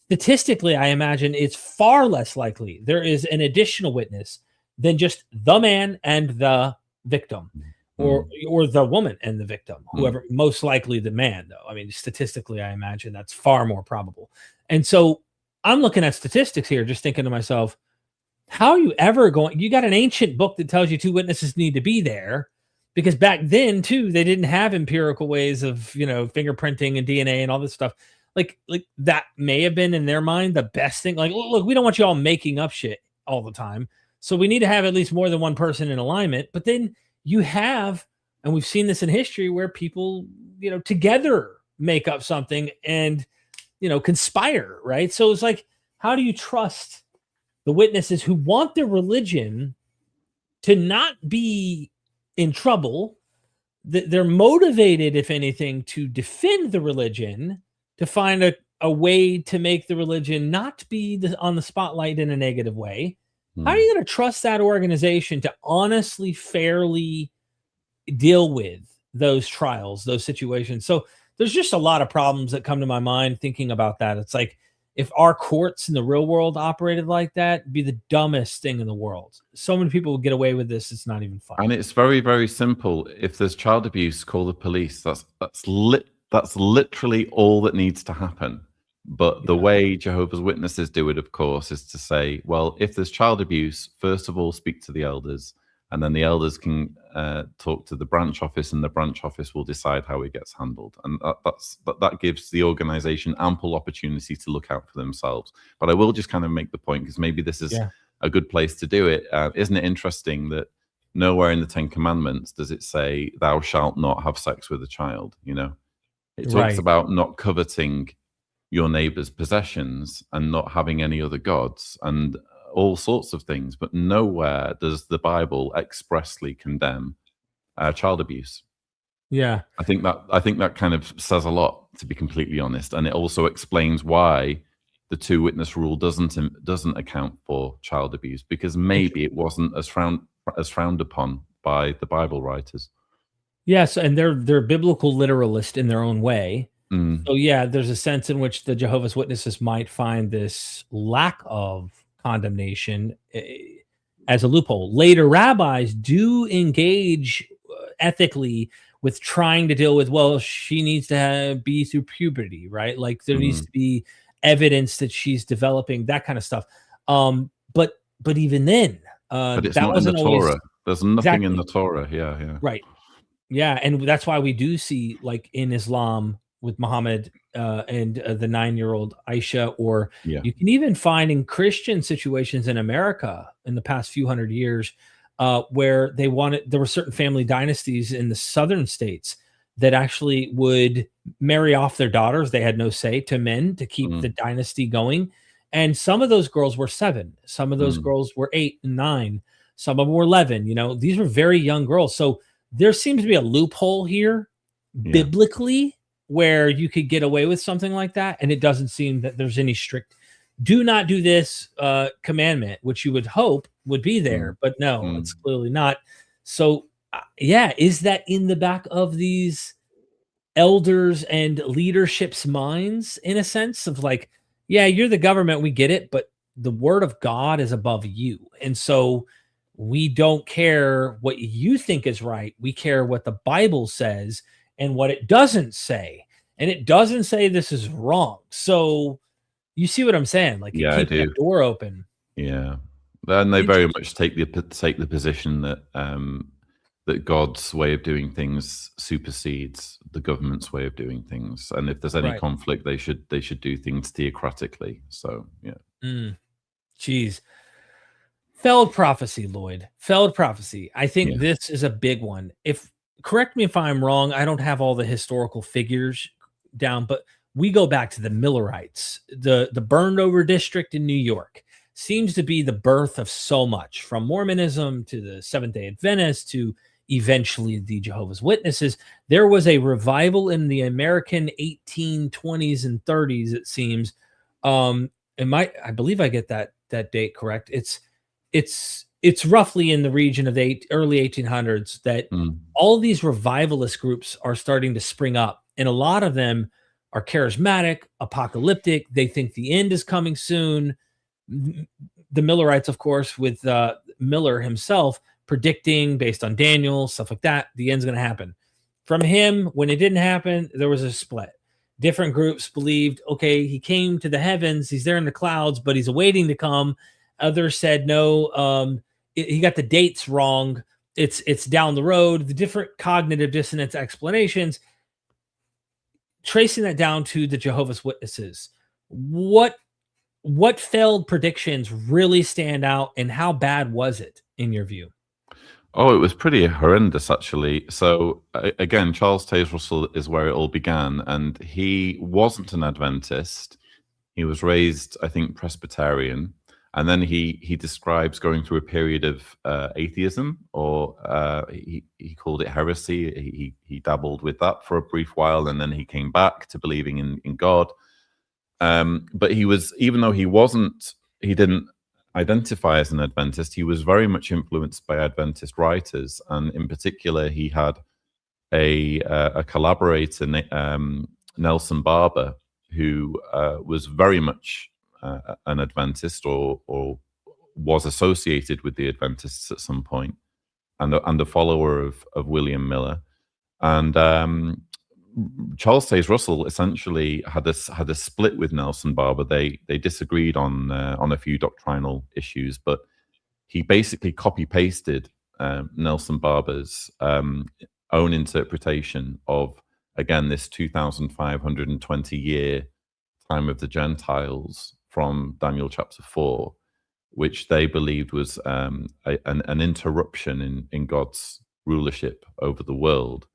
Statistically, I imagine it's far less likely there is an additional witness than just the man and the victim, or the woman and the victim, whoever. Most likely the man, though. I mean, statistically, I imagine that's far more probable. And so I'm looking at statistics here, just thinking to myself, how are you ever going? You got an ancient book that tells you 2 witnesses need to be there, because back then too, they didn't have empirical ways of, fingerprinting and DNA and all this stuff. Like that may have been in their mind the best thing. Like, look, we don't want you all making up shit all the time, so we need to have at least more than one person in alignment. But then you have, and we've seen this in history, where people, together make up something and, conspire, right? So it's like, how do you trust the witnesses who want their religion to not be in trouble? They're motivated, if anything, to defend the religion, to find a way to make the religion not be on the spotlight in a negative way. How are you going to trust that organization to honestly, fairly deal with those trials, those situations? So there's just a lot of problems that come to my mind thinking about that. It's like, if our courts in the real world operated like that, it'd be the dumbest thing in the world. So many people would get away with this. It's not even fun. And it's very, very simple. If there's child abuse, call the police. That's literally all that needs to happen. But the way Jehovah's Witnesses do it, of course, is to say, well, if there's child abuse, first of all, speak to the elders, and then the elders can talk to the branch office, and the branch office will decide how it gets handled. And that gives the organization ample opportunity to look out for themselves. But I will just kind of make the point, because maybe this is a good place to do it. Isn't it interesting that nowhere in the Ten Commandments does it say, thou shalt not have sex with a child? You know, it talks about not coveting your neighbor's possessions and not having any other gods and all sorts of things, but nowhere does the Bible expressly condemn child abuse. Yeah, I think that kind of says a lot, to be completely honest, and it also explains why the two witness rule doesn't account for child abuse, because maybe it wasn't as frowned upon by the Bible writers. Yes, and they're biblical literalist in their own way. So yeah, there's a sense in which the Jehovah's Witnesses might find this lack of condemnation as a loophole. Later rabbis do engage ethically with trying to deal with, well, she needs to be through puberty, right? Like there needs to be evidence that she's developing, that kind of stuff. But even then, but it's that not in the wasn't always Torah. There's nothing in the Torah. Yeah. Right. Yeah, and that's why we do see, like in Islam with Muhammad and the 9-year-old Aisha, or you can even find in Christian situations in America in the past few hundred years where there were certain family dynasties in the southern states that actually would marry off their daughters. They had no say, to men, to keep the dynasty going. And some of those girls were 7. Some of those girls were 8 and 9. Some of them were 11. You know, these were very young girls. So there seems to be a loophole here biblically where you could get away with something like that. And it doesn't seem that there's any strict do not do this commandment, which you would hope would be there, but no, it's clearly not. So is that in the back of these elders and leadership's minds, in a sense of like, yeah, you're the government, we get it, but the word of God is above you. And so we don't care what you think is right. We care what the Bible says and what it doesn't say. And it doesn't say this is wrong. So you see what I'm saying? Like, yeah, keep that door open. Yeah. And they very much take the position that that God's way of doing things supersedes the government's way of doing things. And if there's any conflict, they should do things theocratically. So Jeez. Failed prophecy, Lloyd. Failed prophecy. I think this is a big one. Correct me if I'm wrong, I don't have all the historical figures down, but we go back to the Millerites. The burned over district in New York seems to be the birth of so much, from Mormonism to the Seventh-day Adventists to eventually the Jehovah's Witnesses. There was a revival in the American 1820s and 30s, it seems. I believe I get that date correct. It's roughly in the region of the early 1800s that all these revivalist groups are starting to spring up. And a lot of them are charismatic, apocalyptic. They think the end is coming soon. The Millerites, of course, with Miller himself predicting based on Daniel, stuff like that, the end's going to happen. From him, when it didn't happen, there was a split. Different groups believed, okay, he came to the heavens, he's there in the clouds, but he's awaiting to come. Others said, no, he got the dates wrong. It's down the road. The different cognitive dissonance explanations, tracing that down to the Jehovah's Witnesses. What failed predictions really stand out, and how bad was it in your view? Oh, it was pretty horrendous, actually. So again, Charles Taze Russell is where it all began, and he wasn't an Adventist. He was raised, I think, Presbyterian. And then he describes going through a period of atheism, or he called it heresy. He dabbled with that for a brief while, and then he came back to believing in God. But he was, even though he didn't identify as an Adventist, he was very much influenced by Adventist writers, and in particular, he had a collaborator, Nelson Barber, who was very much an Adventist, or was associated with the Adventists at some point, and a follower of William Miller. And Charles Taze Russell essentially had a split with Nelson Barber. They disagreed on a few doctrinal issues, but he basically copy pasted Nelson Barber's own interpretation of, again, this 2,520 year time of the Gentiles from Daniel chapter 4, which they believed was an interruption in God's rulership over the world.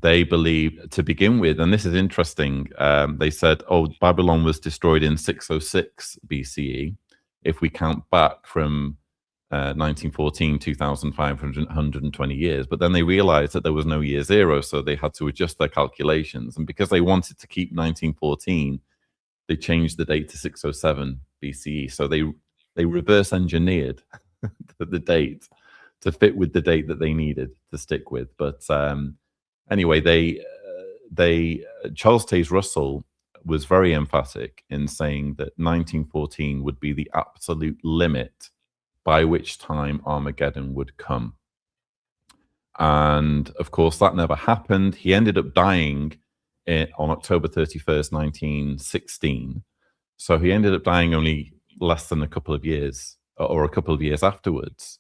They believe, to begin with, and this is interesting, they said, Babylon was destroyed in 606 BCE. If we count back from 1914, 2,520 years. But then they realized that there was no year zero, so they had to adjust their calculations. And because they wanted to keep 1914, they changed the date to 607 BCE. So they reverse engineered the date to fit with the date that they needed to stick with. But anyway, Charles Taze Russell was very emphatic in saying that 1914 would be the absolute limit by which time Armageddon would come. And of course, that never happened. He ended up dying on October 31st, 1916. So he ended up dying only less than a couple of years, or a couple of years afterwards.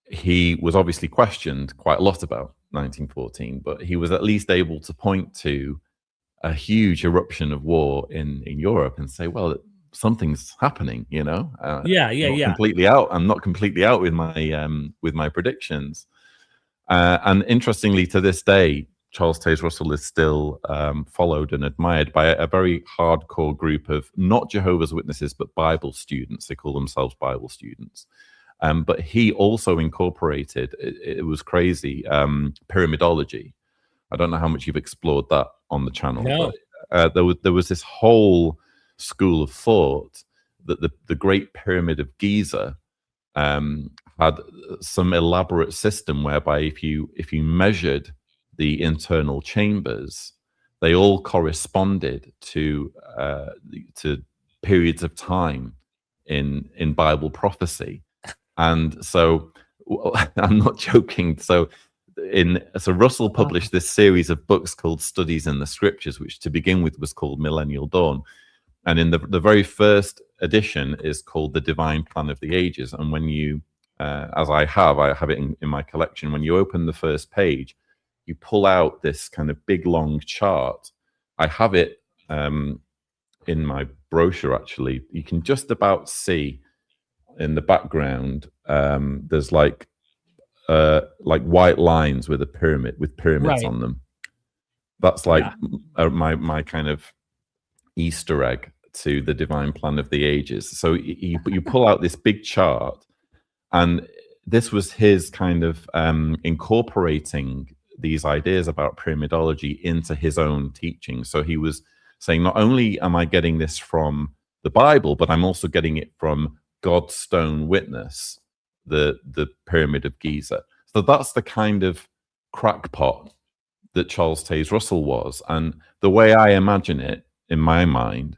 He was obviously questioned quite a lot about 1914, but he was at least able to point to a huge eruption of war in Europe and say, well, something's happening, you know. Completely out. I'm not completely out with my predictions. And interestingly, to this day, Charles Taze Russell is still followed and admired by a very hardcore group of not Jehovah's Witnesses, but Bible students. They call themselves Bible students. But he also incorporated, it was crazy, pyramidology. I don't know how much you've explored that on the channel. No. But there was this whole school of thought that the Great Pyramid of Giza had some elaborate system whereby if you measured the internal chambers, they all corresponded to periods of time in Bible prophecy. And so I'm not joking. So Russell published this series of books called Studies in the Scriptures, which to begin with was called Millennial Dawn. And in the very first edition is called The Divine Plan of the Ages. And when you, as I have it in my collection, when you open the first page, you pull out this kind of big, long chart. I have it in my brochure, actually. You can just about see in the background, there's like white lines with pyramids on them. That's like my kind of Easter egg to the divine plan of the ages. So you pull out this big chart, and this was his kind of incorporating these ideas about pyramidology into his own teaching. So he was saying, not only am I getting this from the Bible, but I'm also getting it from God's stone witness, the Pyramid of Giza. So that's the kind of crackpot that Charles Taze Russell was. And the way I imagine it in my mind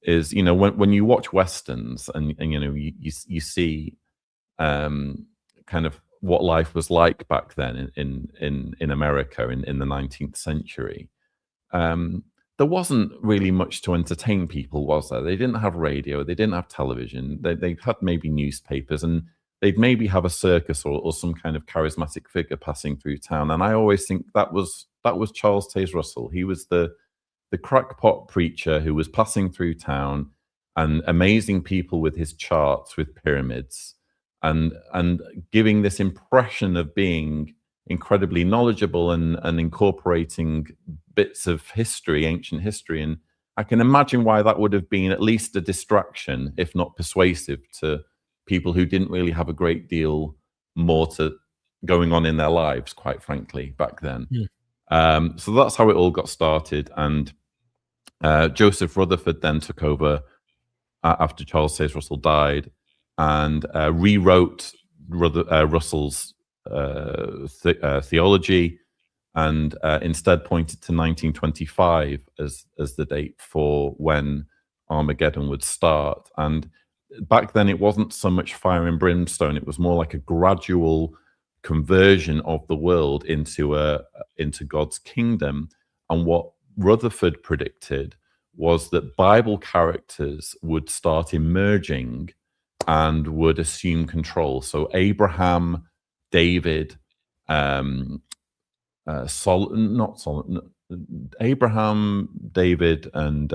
is, you know, when you watch Westerns and you know, you see kind of what life was like back then in America in the 19th century. There wasn't really much to entertain people, was there? They didn't have radio, they didn't have television, they had maybe newspapers, and they'd maybe have a circus or some kind of charismatic figure passing through town. And I always think that was Charles Taze Russell. He was the crackpot preacher who was passing through town and amazing people with his charts with pyramids and giving this impression of being incredibly knowledgeable and incorporating bits of history, ancient history. And I can imagine why that would have been at least a distraction, if not persuasive, to people who didn't really have a great deal more to going on in their lives, quite frankly, back then. So that's how it all got started. And Joseph Rutherford then took over after Charles Taze Russell died and rewrote Russell's theology, and instead pointed to 1925 as the date for when Armageddon would start. And back then it wasn't so much fire and brimstone, it was more like a gradual conversion of the world into God's kingdom. And what Rutherford predicted was that Bible characters would start emerging and would assume control. So Abraham, David, Abraham, David, and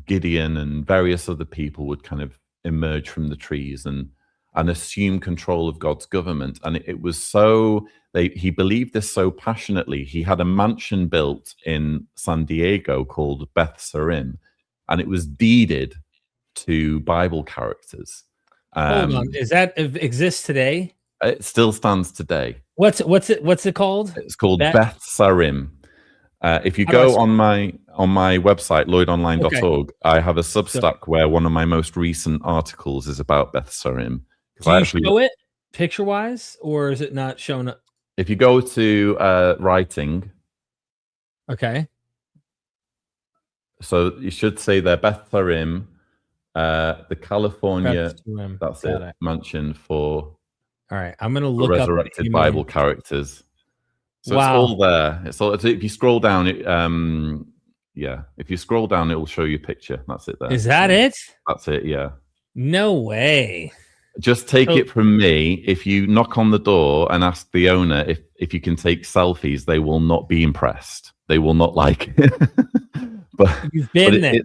Gideon, and various other people would kind of emerge from the trees and assume control of God's government. And it was so, he believed this so passionately. He had a mansion built in San Diego called Beth Sarim, and it was deeded to Bible characters. Hold on, is that exists today? It still stands today. What's it called? It's called Beth Sarim. If you go on my website, lloydonline.org, I have a Substack where one of my most recent articles is about Beth Sarim. Do you show it picture-wise, or is it not shown up? If you go to writing, okay. So you should say there, Beth Sarim, the California, that's it, mansion for. All right, I'm going to look resurrected up Bible characters. So it's all there. It's all. If you scroll down, if you scroll down, it will show you a picture. That's it there. Is that it? That's it. Yeah. No way. Just take it from me. If you knock on the door and ask the owner if you can take selfies, they will not be impressed. They will not like it. But you've been there.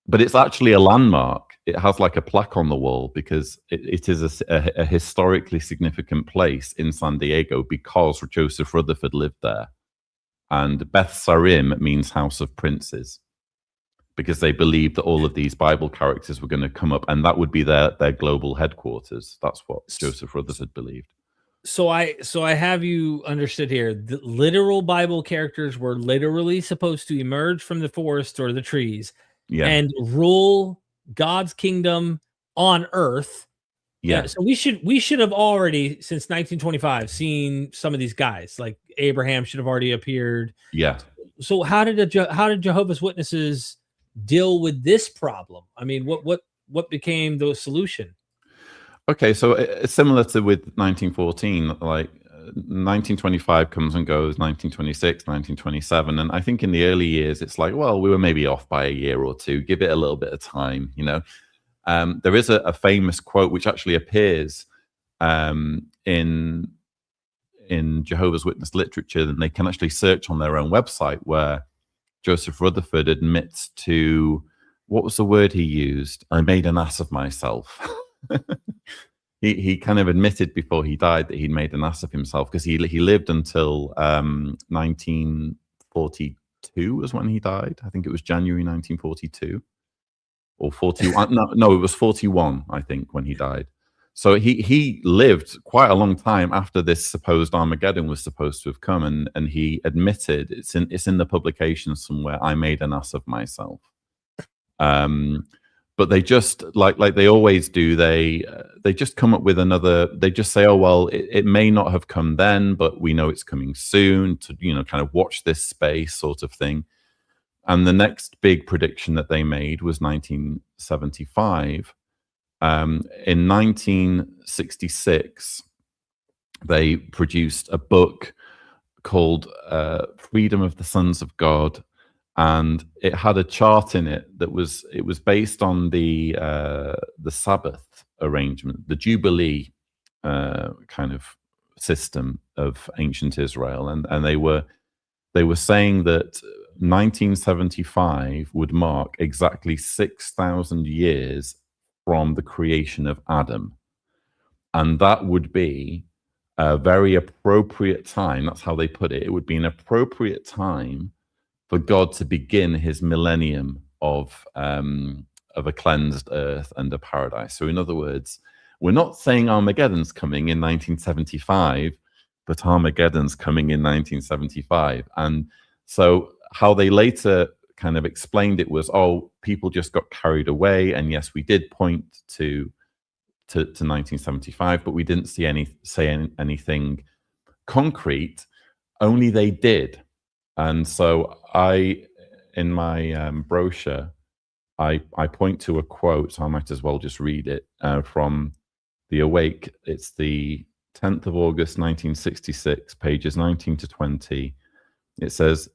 But it's actually a landmark. It has like a plaque on the wall because it is a historically significant place in San Diego because Joseph Rutherford lived there. And Beth Sarim means house of princes, because they believed that all of these Bible characters were going to come up, and that would be their global headquarters. That's what Joseph Rutherford believed. So I have you understood here. The literal Bible characters were literally supposed to emerge from the forest or the trees and rule God's kingdom on earth. Yeah. So we should have already, since 1925, seen some of these guys. Like Abraham should have already appeared. Yeah. So how did Jehovah's Witnesses deal with this problem? I mean, what became the solution? Okay, so it's similar to with 1914. Like 1925 comes and goes, 1926, 1927, and I think in the early years it's like, well, we were maybe off by a year or two. Give it a little bit of time, you know. There is a famous quote which actually appears in Jehovah's Witness literature, and they can actually search on their own website, where Joseph Rutherford admits to, what was the word he used? I made an ass of myself. He kind of admitted before he died that he'd made an ass of himself, because he lived until 1942 was when he died. I think it was January 1942 or 41. No, it was 41, I think, when he died. So he lived quite a long time after this supposed Armageddon was supposed to have come, and he admitted, it's in the publication somewhere, I made an ass of myself. But they just like they always do. They just come up with another. They just say, "Oh well, it may not have come then, but we know it's coming soon." To kind of watch this space, sort of thing. And the next big prediction that they made was 1975. In 1966, they produced a book called "Freedom of the Sons of God." And it had a chart in it that was based on the Sabbath arrangement, the Jubilee kind of system of ancient Israel, and they were saying that 1975 would mark exactly 6,000 years from the creation of Adam, and that would be a very appropriate time. That's how they put it. It would be an appropriate time for God to begin his millennium of a cleansed earth and a paradise. So in other words, we're not saying Armageddon's coming in 1975, but Armageddon's coming in 1975. And so how they later kind of explained it was, oh, people just got carried away. And yes, we did point to 1975, but we didn't say anything concrete, only they did. And so in my brochure, I point to a quote, so I might as well just read it, from The Awake. It's the 10th of August, 1966, pages 19 to 20. It says,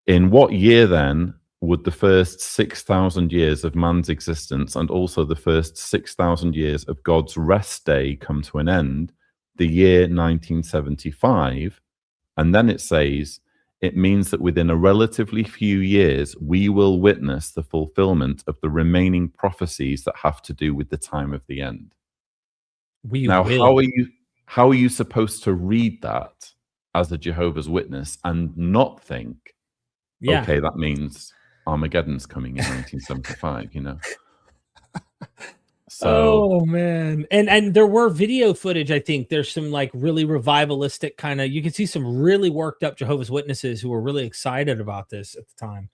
"In what year then would the first 6,000 years of man's existence and also the first 6,000 years of God's rest day come to an end, the year 1975. And then it says, it means that within a relatively few years, we will witness the fulfillment of the remaining prophecies that have to do with the time of the end. Now, how are you supposed to read that as a Jehovah's Witness and not think, okay, that means Armageddon's coming in 1975, you know? So, oh man. And there were video footage. I think there's some like really revivalistic kind of, you can see some really worked up Jehovah's Witnesses who were really excited about this at the time.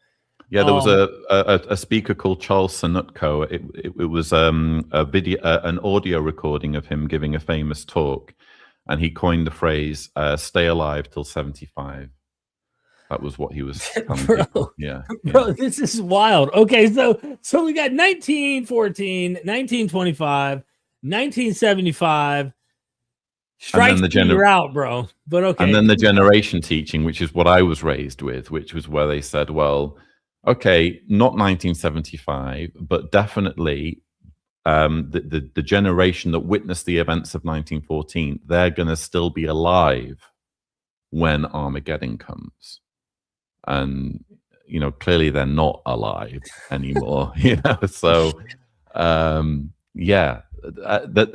Yeah, there was a speaker called Charles Sanutko. It was a video, an audio recording of him giving a famous talk, and he coined the phrase "stay alive till 75." That was what he was telling people. Yeah, bro, this is wild. Okay, so we got 1914, 1925, 1975. Strikes you're out, bro. But okay. And then the generation teaching, which is what I was raised with, which was where they said, well, okay, not 1975, but definitely the generation that witnessed the events of 1914, they're going to still be alive when Armageddon comes. And, you know, clearly they're not alive anymore, you know? So, yeah.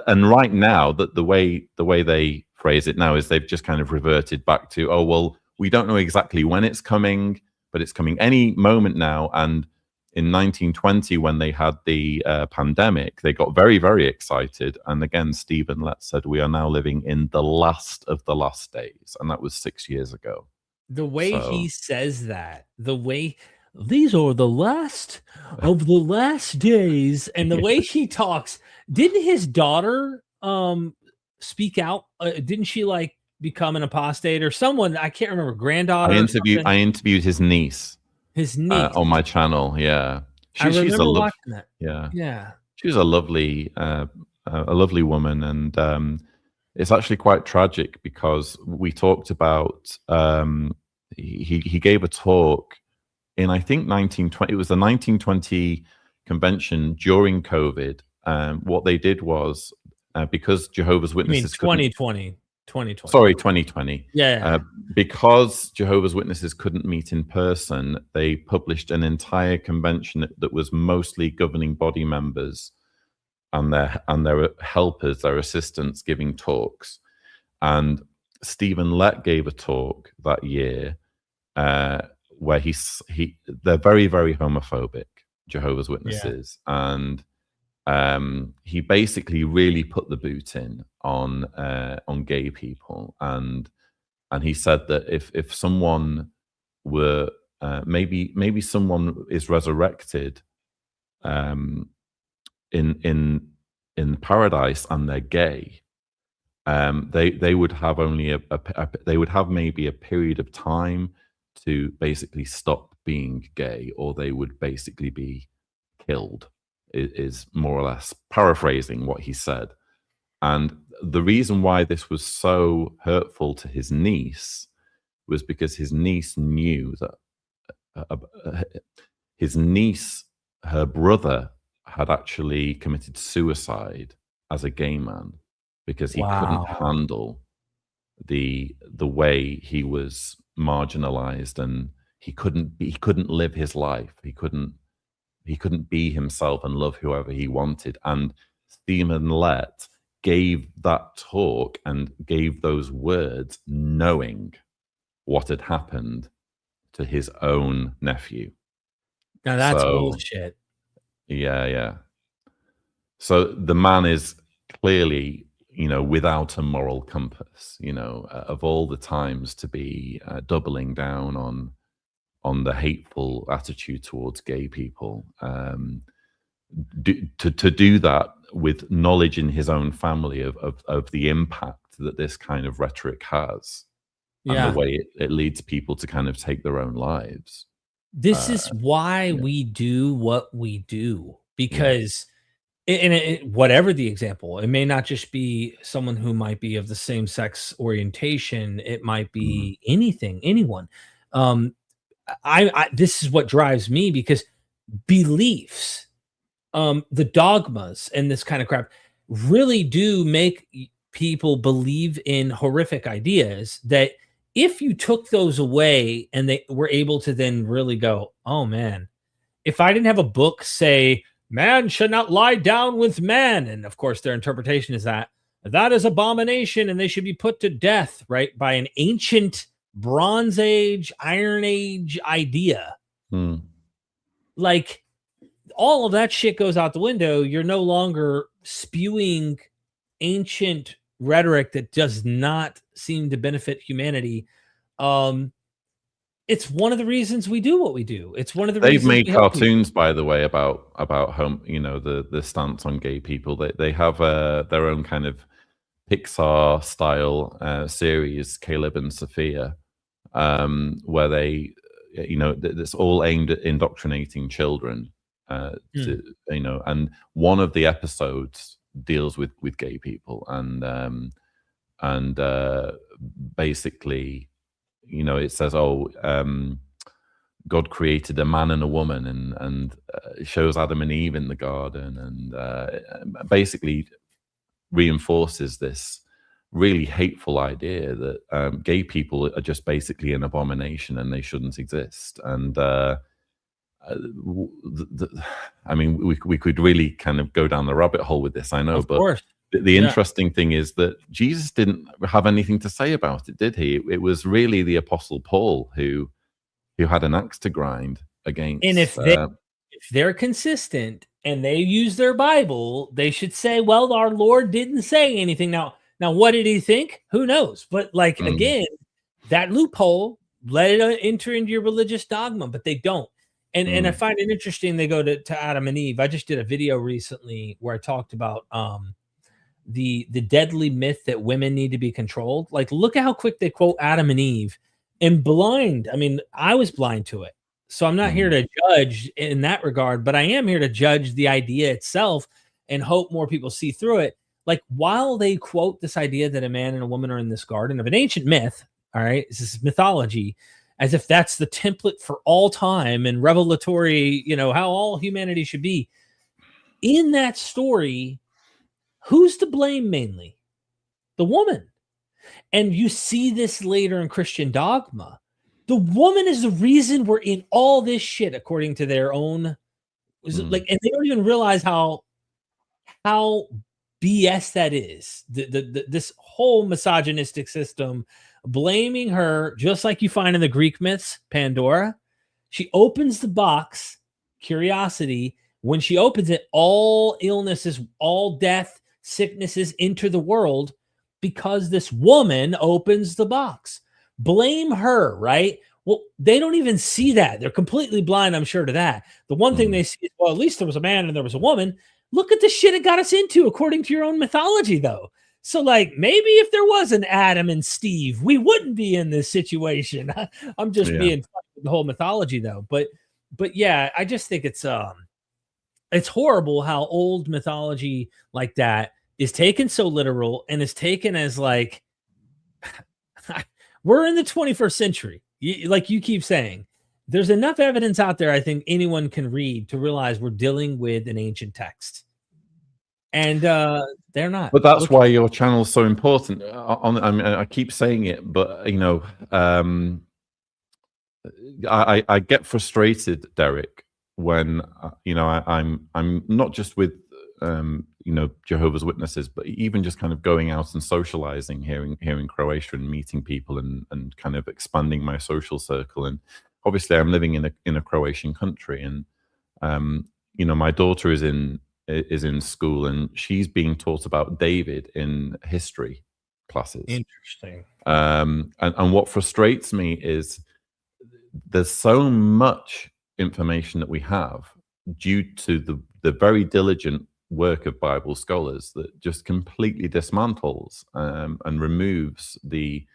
And right now, that the way they phrase it now is they've just kind of reverted back to, oh, well, we don't know exactly when it's coming, but it's coming any moment now. And in 1920, when they had the pandemic, they got very, very excited. And again, Stephen Lett said, we are now living in the last of the last days. And that was 6 years ago. The way he says that, the way these are the last of the last days, and the way he talks, didn't his daughter speak out? Didn't she like become an apostate or someone? I can't remember. Granddaughter. I interviewed his niece. His niece on my channel. Yeah, she's a watching that. Yeah. She's a lovely woman, and it's actually quite tragic because we talked about he gave a talk in, I think, 1920. It was the 1920 convention during COVID. What they did was because Jehovah's Witnesses 2020. Sorry, 2020. Yeah. Because Jehovah's Witnesses couldn't meet in person, they published an entire convention that was mostly governing body members and their helpers, their assistants, giving talks. And Stephen Lett gave a talk that year where they're very, very homophobic, Jehovah's Witnesses, and he basically really put the boot in on gay people, and he said that if someone were maybe someone is resurrected in paradise and they're gay, they would have only they would have maybe a period of time to basically stop being gay, or they would basically be killed, is more or less paraphrasing what he said. And the reason why this was so hurtful to his niece was because his niece knew that her brother had actually committed suicide as a gay man because he couldn't handle the way he was marginalized, and he couldn't live his life. He couldn't be himself and love whoever he wanted. And Stephen Lett gave that talk and gave those words knowing what had happened to his own nephew. Now that's bullshit. Yeah. So the man is clearly, without a moral compass, of all the times to be doubling down on the hateful attitude towards gay people, to do that with knowledge in his own family of the impact that this kind of rhetoric has, and the way it leads people to kind of take their own lives. This is why we do what we do, because whatever the example, it may not just be someone who might be of the same sex orientation. It might be anything, anyone. this is what drives me, because beliefs, the dogmas and this kind of crap really do make people believe in horrific ideas that if you took those away and they were able to then really go, oh man, if I didn't have a book say, man should not lie down with man, and of course their interpretation is that is abomination and they should be put to death, right, by an ancient Bronze Age, Iron Age idea. Like, all of that shit goes out the window. You're no longer spewing ancient rhetoric that does not seem to benefit humanity. It's one of the reasons we do what we do. It's one of the they've reasons made cartoons, by the way, about home, the stance on gay people. They have their own kind of Pixar style series, Caleb and Sophia, where they, it's all aimed at indoctrinating children. And one of the episodes deals with gay people, and basically, it says, God created a man and a woman, and shows Adam and Eve in the garden, and basically reinforces this really hateful idea that gay people are just basically an abomination and they shouldn't exist. And I mean, we could really kind of go down the rabbit hole with this, I know, of course. The interesting thing is that Jesus didn't have anything to say about it, did he? It was really the Apostle Paul who had an axe to grind against. And if they're consistent and they use their Bible, they should say, well, our Lord didn't say anything. Now, what did he think? Who knows? But again, that loophole, let it enter into your religious dogma, but they don't. And I find it interesting they go to Adam and Eve. I just did a video recently where I talked about the deadly myth that women need to be controlled. Like, look at how quick they quote Adam and Eve, and blind. I mean, I was blind to it. So I'm not here to judge in that regard, but I am here to judge the idea itself and hope more people see through it. Like, while they quote this idea that a man and a woman are in this garden of an ancient myth, all right, this is mythology, as if that's the template for all time and revelatory, how all humanity should be. In that story, who's to blame mainly? The woman. And you see this later in Christian dogma. The woman is the reason we're in all this shit, according to their own. And they don't even realize how BS that is. This whole misogynistic system, blaming her, just like you find in the Greek myths, Pandora. She opens the box, curiosity. When she opens it, all illnesses, all death, sicknesses enter the world because this woman opens the box. Blame her, right? Well, they don't even see that. They're completely blind, I'm sure, to that. The one thing they see is, well, at least there was a man and there was a woman. Look at the shit it got us into, according to your own mythology, though. So, maybe if there was an Adam and Steve, we wouldn't be in this situation. I'm just being funny with the whole mythology, though. But yeah, I just think it's horrible how old mythology like that is taken so literal and is taken as we're in the 21st century. Like you keep saying, there's enough evidence out there, I think anyone can read to realize we're dealing with an ancient text. And they're not. But that's why your channel is so important. I keep saying it, but I get frustrated, Derek, when I'm not just with Jehovah's Witnesses, but even just kind of going out and socializing here in Croatia and meeting people and kind of expanding my social circle. And obviously, I'm living in a Croatian country, and my daughter is in school, and she's being taught about David in history classes. Interesting. And what frustrates me is there's so much information that we have due to the very diligent work of Bible scholars that just completely dismantles and removes the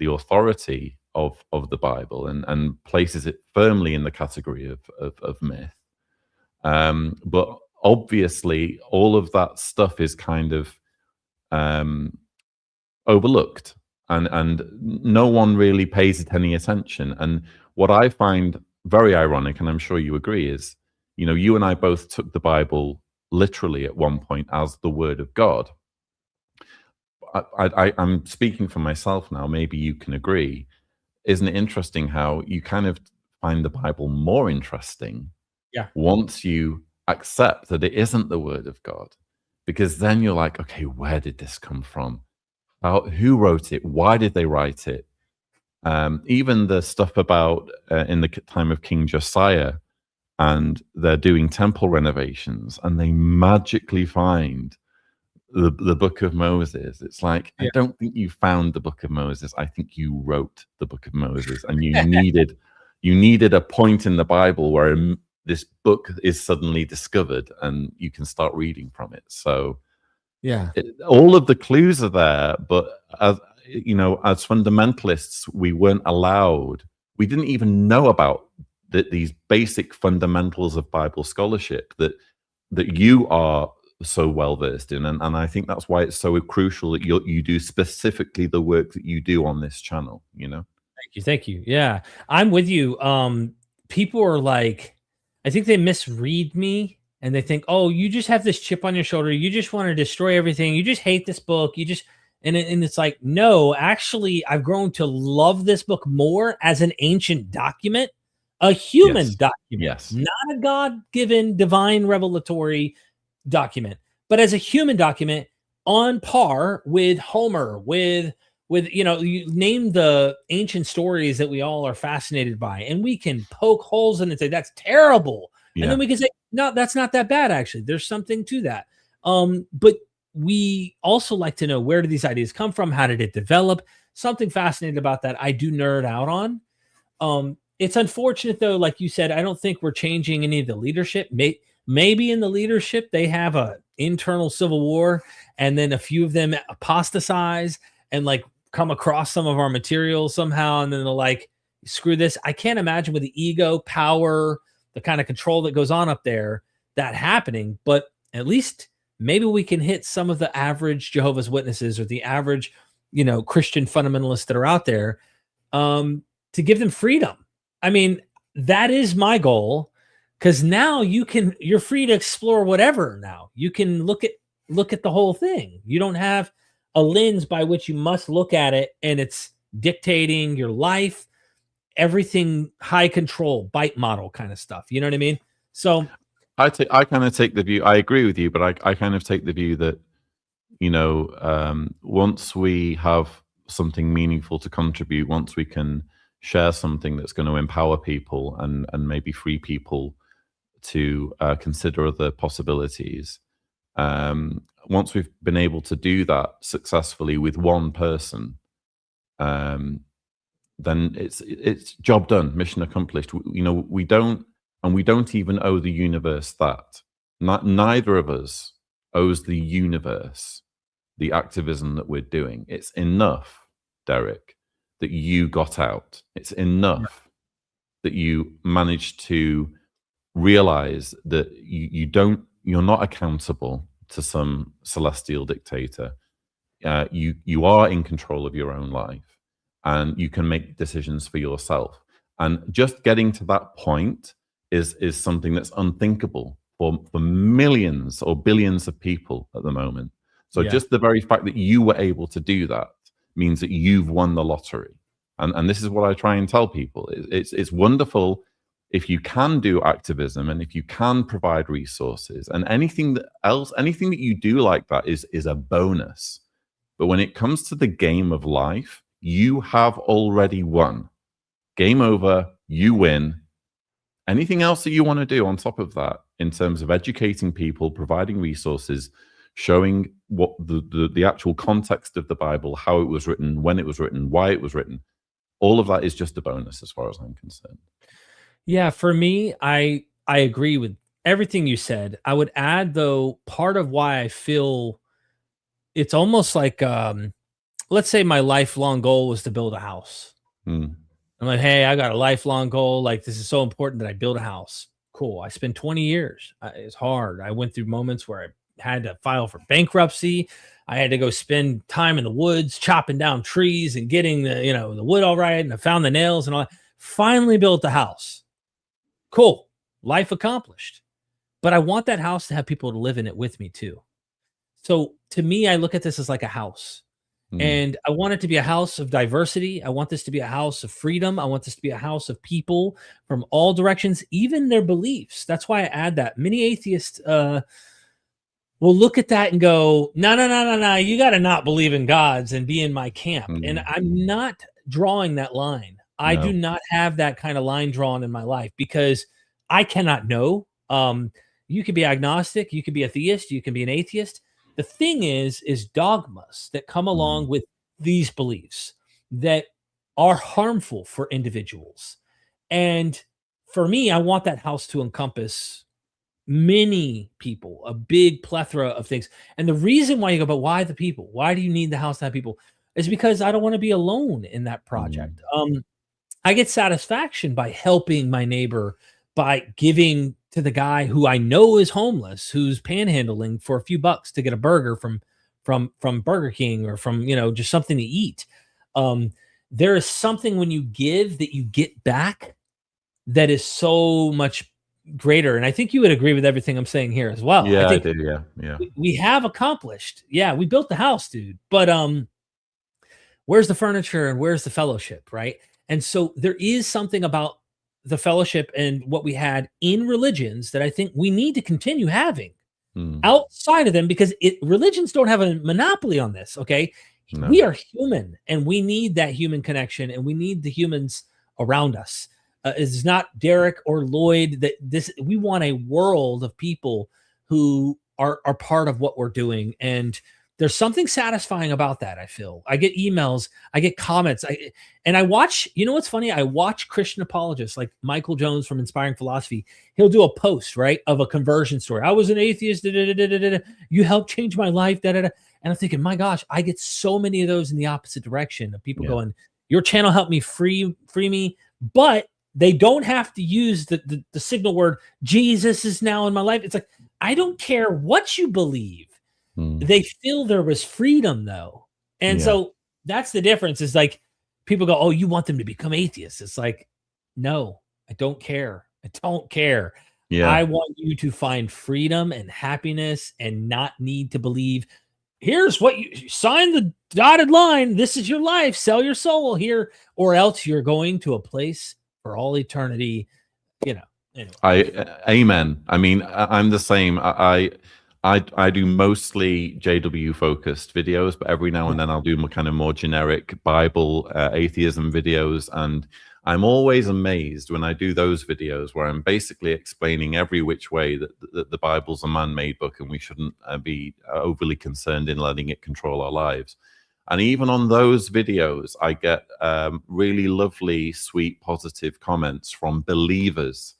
authority of the Bible and places it firmly in the category of myth. But obviously, all of that stuff is kind of overlooked. and no one really pays it any attention. And what I find very ironic, and I'm sure you agree, is, you know, you and I both took the Bible literally at one point as the Word of God. I'm speaking for myself now. Maybe you can agree. Isn't it interesting how you kind of find the Bible more interesting once you accept that it isn't the Word of God? Because then you're like, okay, where did this come from? Who wrote it? Why did they write it? Even the stuff about in the time of King Josiah, and they're doing temple renovations, and they magically find the book of Moses. It's like, I don't think you found the book of Moses. I think you wrote the book of Moses, and you needed a point in the Bible where this book is suddenly discovered and you can start reading from it. So all of the clues are there, but as you know, as fundamentalists, we weren't allowed. We didn't even know about these basic fundamentals of Bible scholarship that you are so well versed in, and I think that's why it's so crucial that you do specifically the work that you do on this channel. You know, thank you. Yeah, I'm with you. People are like, I think they misread me, and they think, oh, you just have this chip on your shoulder. You just want to destroy everything. You just hate this book. You just and it's like, no, actually, I've grown to love this book more as an ancient document, a human document, not a God-given divine revelatory document, but as a human document on par with Homer, with you know, you name the ancient stories that we all are fascinated by, and we can poke holes in it and say that's terrible, and then we can say no, that's not that bad, actually there's something to that. But we also like to know, where do these ideas come from? How did it develop? Something fascinating about that I do nerd out on. It's unfortunate though, like you said, I don't think we're changing any of the leadership. Maybe in the leadership, they have a internal civil war, and then a few of them apostatize and like come across some of our materials somehow. And then they're like, screw this. I can't imagine with the ego, power, the kind of control that goes on up there, that happening. But at least maybe we can hit some of the average Jehovah's Witnesses or the average, you know, Christian fundamentalists that are out there, to give them freedom. I mean, that is my goal. Because now you're free to explore whatever. Now you can look at the whole thing. You don't have a lens by which you must look at it, and it's dictating your life. Everything high control, bite model kind of stuff. You know what I mean? So I kind of take the view. I agree with you, but I kind of take the view that, you know, once we have something meaningful to contribute, once we can share something that's going to empower people and maybe free people to consider other possibilities. Once we've been able to do that successfully with one person, then it's job done, mission accomplished. You know, we don't even owe the universe that. Neither of us owes the universe the activism that we're doing. It's enough, Derek, that you got out. It's enough that you managed to realize that you're not accountable to some celestial dictator. You are in control of your own life, and you can make decisions for yourself. And just getting to that point is something that's unthinkable for millions or billions of people at the moment. So just the very fact that you were able to do that means that you've won the lottery. And this is what I try and tell people. It's wonderful if you can do activism and if you can provide resources, and anything that you do like that is a bonus. But when it comes to the game of life, you have already won. Game over, you win. Anything else that you want to do on top of that, in terms of educating people, providing resources, showing what the actual context of the Bible, how it was written, when it was written, why it was written, all of that is just a bonus as far as I'm concerned. Yeah, for me, I agree with everything you said. I would add, though, part of why I feel it's almost like, let's say my lifelong goal was to build a house. I'm like, hey, I got a lifelong goal. Like, this is so important that I build a house. Cool. I spent 20 years. It's hard. I went through moments where had to file for bankruptcy. I had to go spend time in the woods chopping down trees and getting the wood all right. And I found the nails and all that. Finally built the house. Cool. Life accomplished. But I want that house to have people to live in it with me too. So to me, I look at this as like a house. And I want it to be a house of diversity. I want this to be a house of freedom. I want this to be a house of people from all directions, even their beliefs. That's why I add that. Many atheists will look at that and go, no. You got to not believe in gods and be in my camp. And I'm not drawing that line. I do not have that kind of line drawn in my life because I cannot know. You could be agnostic. You could be a theist. You can be an atheist. The thing is dogmas that come along with these beliefs that are harmful for individuals. And for me, I want that house to encompass many people, a big plethora of things. And the reason why you go, but why the people? Why do you need the house to have people? Is because I don't want to be alone in that project. I get satisfaction by helping my neighbor, by giving to the guy who I know is homeless, who's panhandling for a few bucks to get a burger from Burger King or from, just something to eat. There is something when you give that you get back that is so much greater. And I think you would agree with everything I'm saying here as well. Yeah, I did. Yeah. We have accomplished. Yeah, we built the house, dude. But where's the furniture and where's the fellowship, right? And so there is something about the fellowship and what we had in religions that I think we need to continue having outside of them, because religions don't have a monopoly on this. Okay. No. We are human and we need that human connection and we need the humans around us. It's not Derek or Lloyd we want a world of people who are part of what we're doing. And there's something satisfying about that. I feel I get emails, I get comments, and I watch, what's funny? I watch Christian apologists like Michael Jones from Inspiring Philosophy. He'll do a post, right, of a conversion story. I was an atheist. You helped change my life. And I'm thinking, my gosh, I get so many of those in the opposite direction of people going, your channel helped me free me. But they don't have to use the signal word, Jesus is now in my life. It's like, I don't care what you believe. They feel there was freedom though. And so that's the difference, is like people go, oh, you want them to become atheists. It's like, no, I don't care. I don't care. Yeah. I want you to find freedom and happiness and not need to believe. Here's what you sign the dotted line. This is your life. Sell your soul here, or else you're going to a place for all eternity. Anyway. Amen. I mean, I'm the same. I do mostly JW focused videos, but every now and then I'll do kind of more generic Bible atheism videos. And I'm always amazed when I do those videos where I'm basically explaining every which way that the Bible's a man-made book and we shouldn't be overly concerned in letting it control our lives. And even on those videos, I get really lovely, sweet, positive comments from believers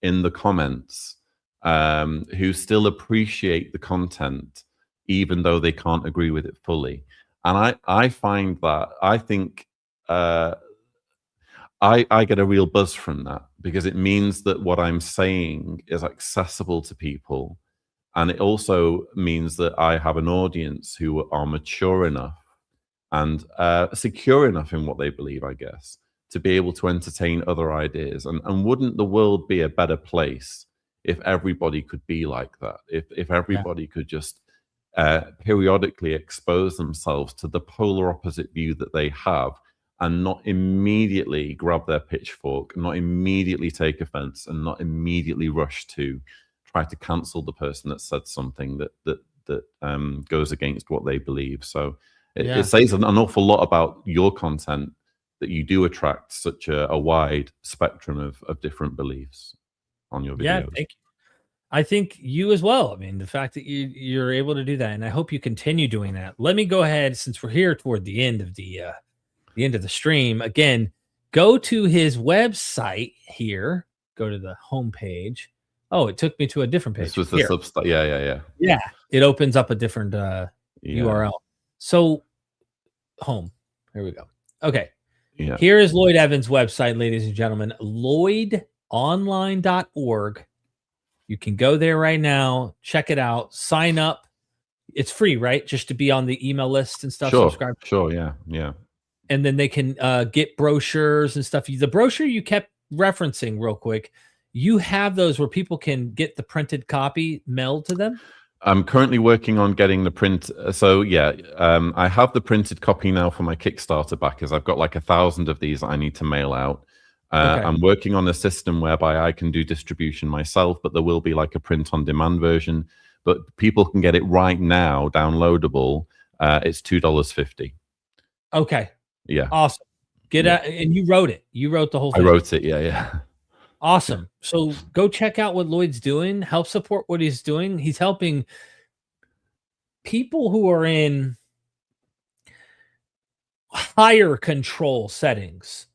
in the comments who still appreciate the content, even though they can't agree with it fully. And I find that, I think I get a real buzz from that, because it means that what I'm saying is accessible to people. And it also means that I have an audience who are mature enough and secure enough in what they believe, I guess, to be able to entertain other ideas. And wouldn't the world be a better place if everybody could be like that? If everybody could just periodically expose themselves to the polar opposite view that they have, and not immediately grab their pitchfork, not immediately take offense, and not immediately rush to try to cancel the person that said something that goes against what they believe. So it says an awful lot about your content, that you do attract such a wide spectrum of different beliefs on your videos. Yeah, thank you. I think you as well. I mean, the fact that you're able to do that, and I hope you continue doing that. Let me go ahead, since we're here toward the end of the stream. Again, go to his website here. Go to the homepage. Oh, it took me to a different page. This was the Substack. Yeah. Yeah, it opens up a different URL. So, home. Here we go. Okay. Yeah. Here is Lloyd Evans' website, ladies and gentlemen. LloydOnline.org. You can go there right now, check it out, sign up. It's free, right? Just to be on the email list and stuff. Sure, Subscribe. sure, yeah. And then they can get brochures and stuff. The brochure you kept referencing real quick, you have those where people can get the printed copy mailed to them? I'm currently working on getting the print. So yeah, I have the printed copy now for my Kickstarter backers. I've got like 1,000 of these that I need to mail out. Okay. I'm working on a system whereby I can do distribution myself, but there will be like a print on demand version. But people can get it right now, downloadable. It's $2.50. Okay. Yeah. Awesome. Get out, and you wrote it. You wrote the whole thing. I wrote it. Yeah. Awesome. So go check out what Lloyd's doing. Help support what he's doing. He's helping people who are in higher control settings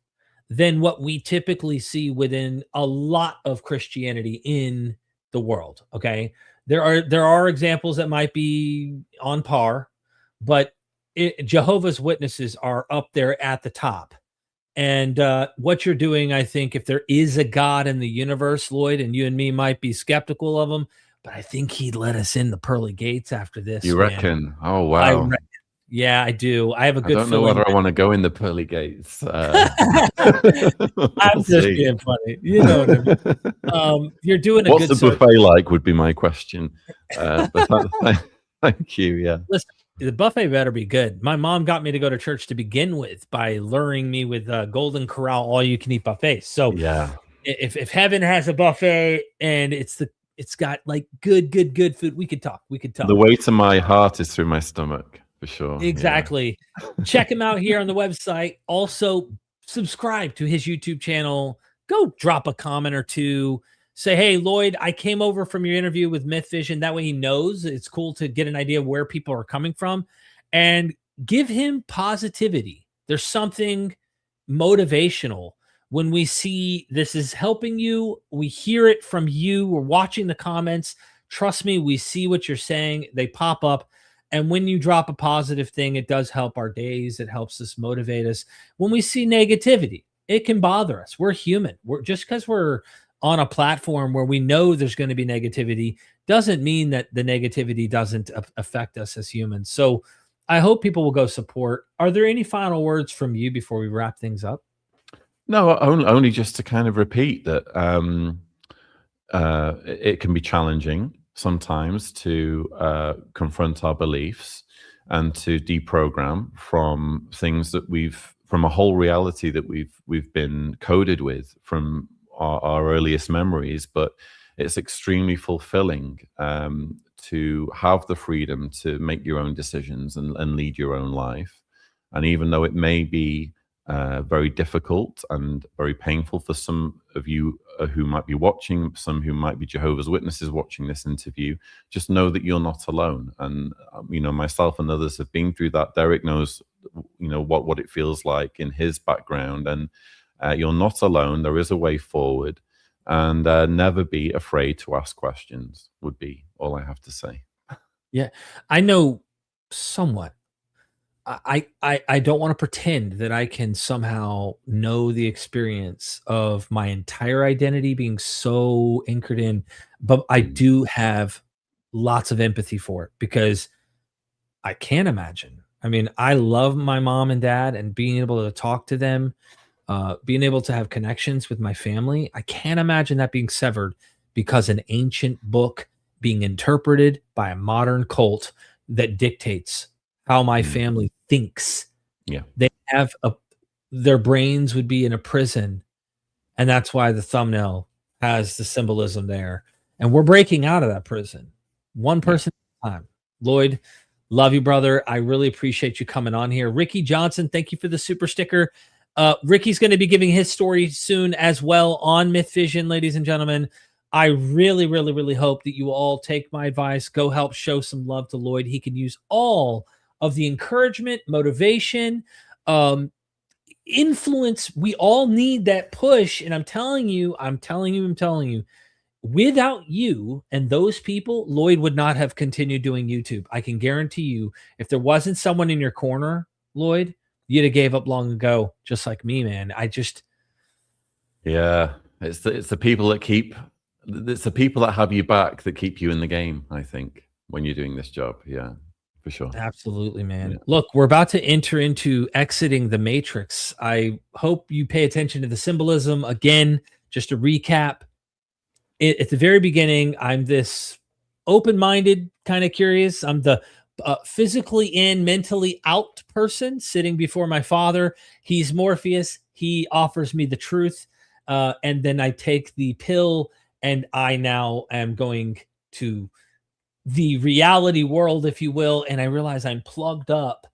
than what we typically see within a lot of Christianity in the world. Okay. There are examples that might be on par, but Jehovah's Witnesses are up there at the top. And what you're doing, I think, if there is a God in the universe, Lloyd, and you and me might be skeptical of him, but I think he'd let us in the pearly gates after this. You reckon? Oh, wow. Yeah, I do. I have a good I don't know whether I want to go in the pearly gates. I'm just being funny. You know what I mean? You're doing a What's good the buffet like would be my question. But thank you. Yeah. Listen, the buffet better be good. My mom got me to go to church to begin with by luring me with Golden Corral all-you-can-eat buffets. So yeah, if heaven has a buffet and it's got like good food, we could talk. The way to my heart is through my stomach. For sure. Exactly. Yeah. Check him out here on the website. Also, subscribe to his YouTube channel. Go drop a comment or two. Say, hey, Lloyd, I came over from your interview with Myth Vision. That way he knows. It's cool to get an idea of where people are coming from. And give him positivity. There's something motivational when we see this is helping you. We hear it from you. We're watching the comments. Trust me, we see what you're saying. They pop up. And when you drop a positive thing, it does help our days. It helps us motivate us. When we see negativity, it can bother us. We're human. Just because we're on a platform where we know there's going to be negativity doesn't mean that the negativity doesn't affect us as humans. So I hope people will go support. Are there any final words from you before we wrap things up? No, only just to kind of repeat that it can be challenging sometimes to confront our beliefs and to deprogram from things that from a whole reality that we've been coded with from our earliest memories. But it's extremely fulfilling to have the freedom to make your own decisions and lead your own life. And even though it may be very difficult and very painful for some of you who might be watching, some who might be Jehovah's Witnesses watching this interview, just know that you're not alone. And myself and others have been through that. Derek knows what it feels like in his background, and you're not alone. There is a way forward, and never be afraid to ask questions would be all I have to say. Yeah, I know somewhat. I don't want to pretend that I can somehow know the experience of my entire identity being so anchored in, but I do have lots of empathy for it because I can't imagine. I mean, I love my mom and dad and being able to talk to them, being able to have connections with my family. I can't imagine that being severed because an ancient book being interpreted by a modern cult that dictates how my family thinks. Yeah. They have their brains would be in a prison. And that's why the thumbnail has the symbolism there. And we're breaking out of that prison. One person at a time. Lloyd, love you, brother. I really appreciate you coming on here. Ricky Johnson, thank you for the super sticker. Ricky's going to be giving his story soon as well on Myth Vision, ladies and gentlemen. I really, really, really hope that you all take my advice. Go help show some love to Lloyd. He can use all of the encouragement, motivation, influence. We all need that push. And I'm telling you, without you and those people, Lloyd would not have continued doing YouTube. I can guarantee you, if there wasn't someone in your corner, Lloyd, you'd have gave up long ago, just like me, man. Yeah, it's the people that keep It's the people that have you back that keep you in the game, I think, when you're doing this job. Yeah, for sure. Absolutely, man. Yeah. Look, we're about to enter into exiting the matrix. I hope you pay attention to the symbolism. Again, just to recap, at the very beginning, I'm this open-minded, kind of curious. I'm the physically in, mentally out person sitting before my father. He's Morpheus. He offers me the truth. And then I take the pill, and I now am going to the reality world, if you will, and I realize I'm plugged up.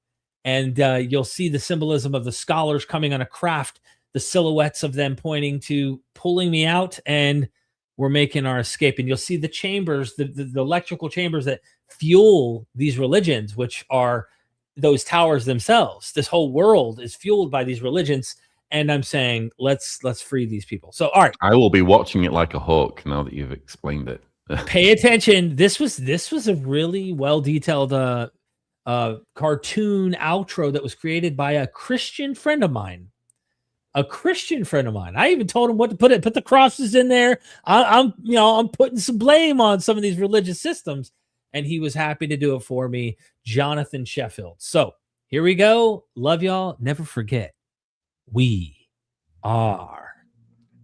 And you'll see the symbolism of the scholars coming on a craft, the silhouettes of them pointing to pulling me out, and we're making our escape. And you'll see the chambers, the electrical chambers that fuel these religions, which are those towers themselves. This whole world is fueled by these religions. And I'm saying, let's free these people. So, all right. I will be watching it like a hawk now that you've explained it. Pay attention. This was a really well detailed cartoon outro that was created by a Christian friend of mine. I even told him what to put the crosses in there. I'm putting some blame on some of these religious systems, and he was happy to do it for me, Jonathan Sheffield. So here we go. Love y'all. Never forget, we are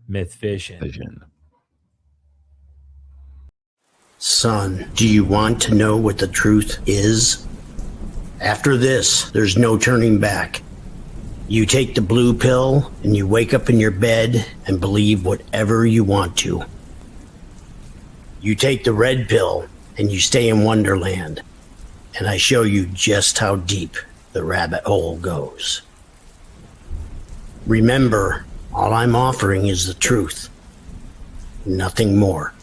Myth Vision. Son, do you want to know what the truth is? After this, there's no turning back. You take the blue pill and you wake up in your bed and believe whatever you want to. You take the red pill and you stay in Wonderland, and I show you just how deep the rabbit hole goes. Remember, all I'm offering is the truth, nothing more.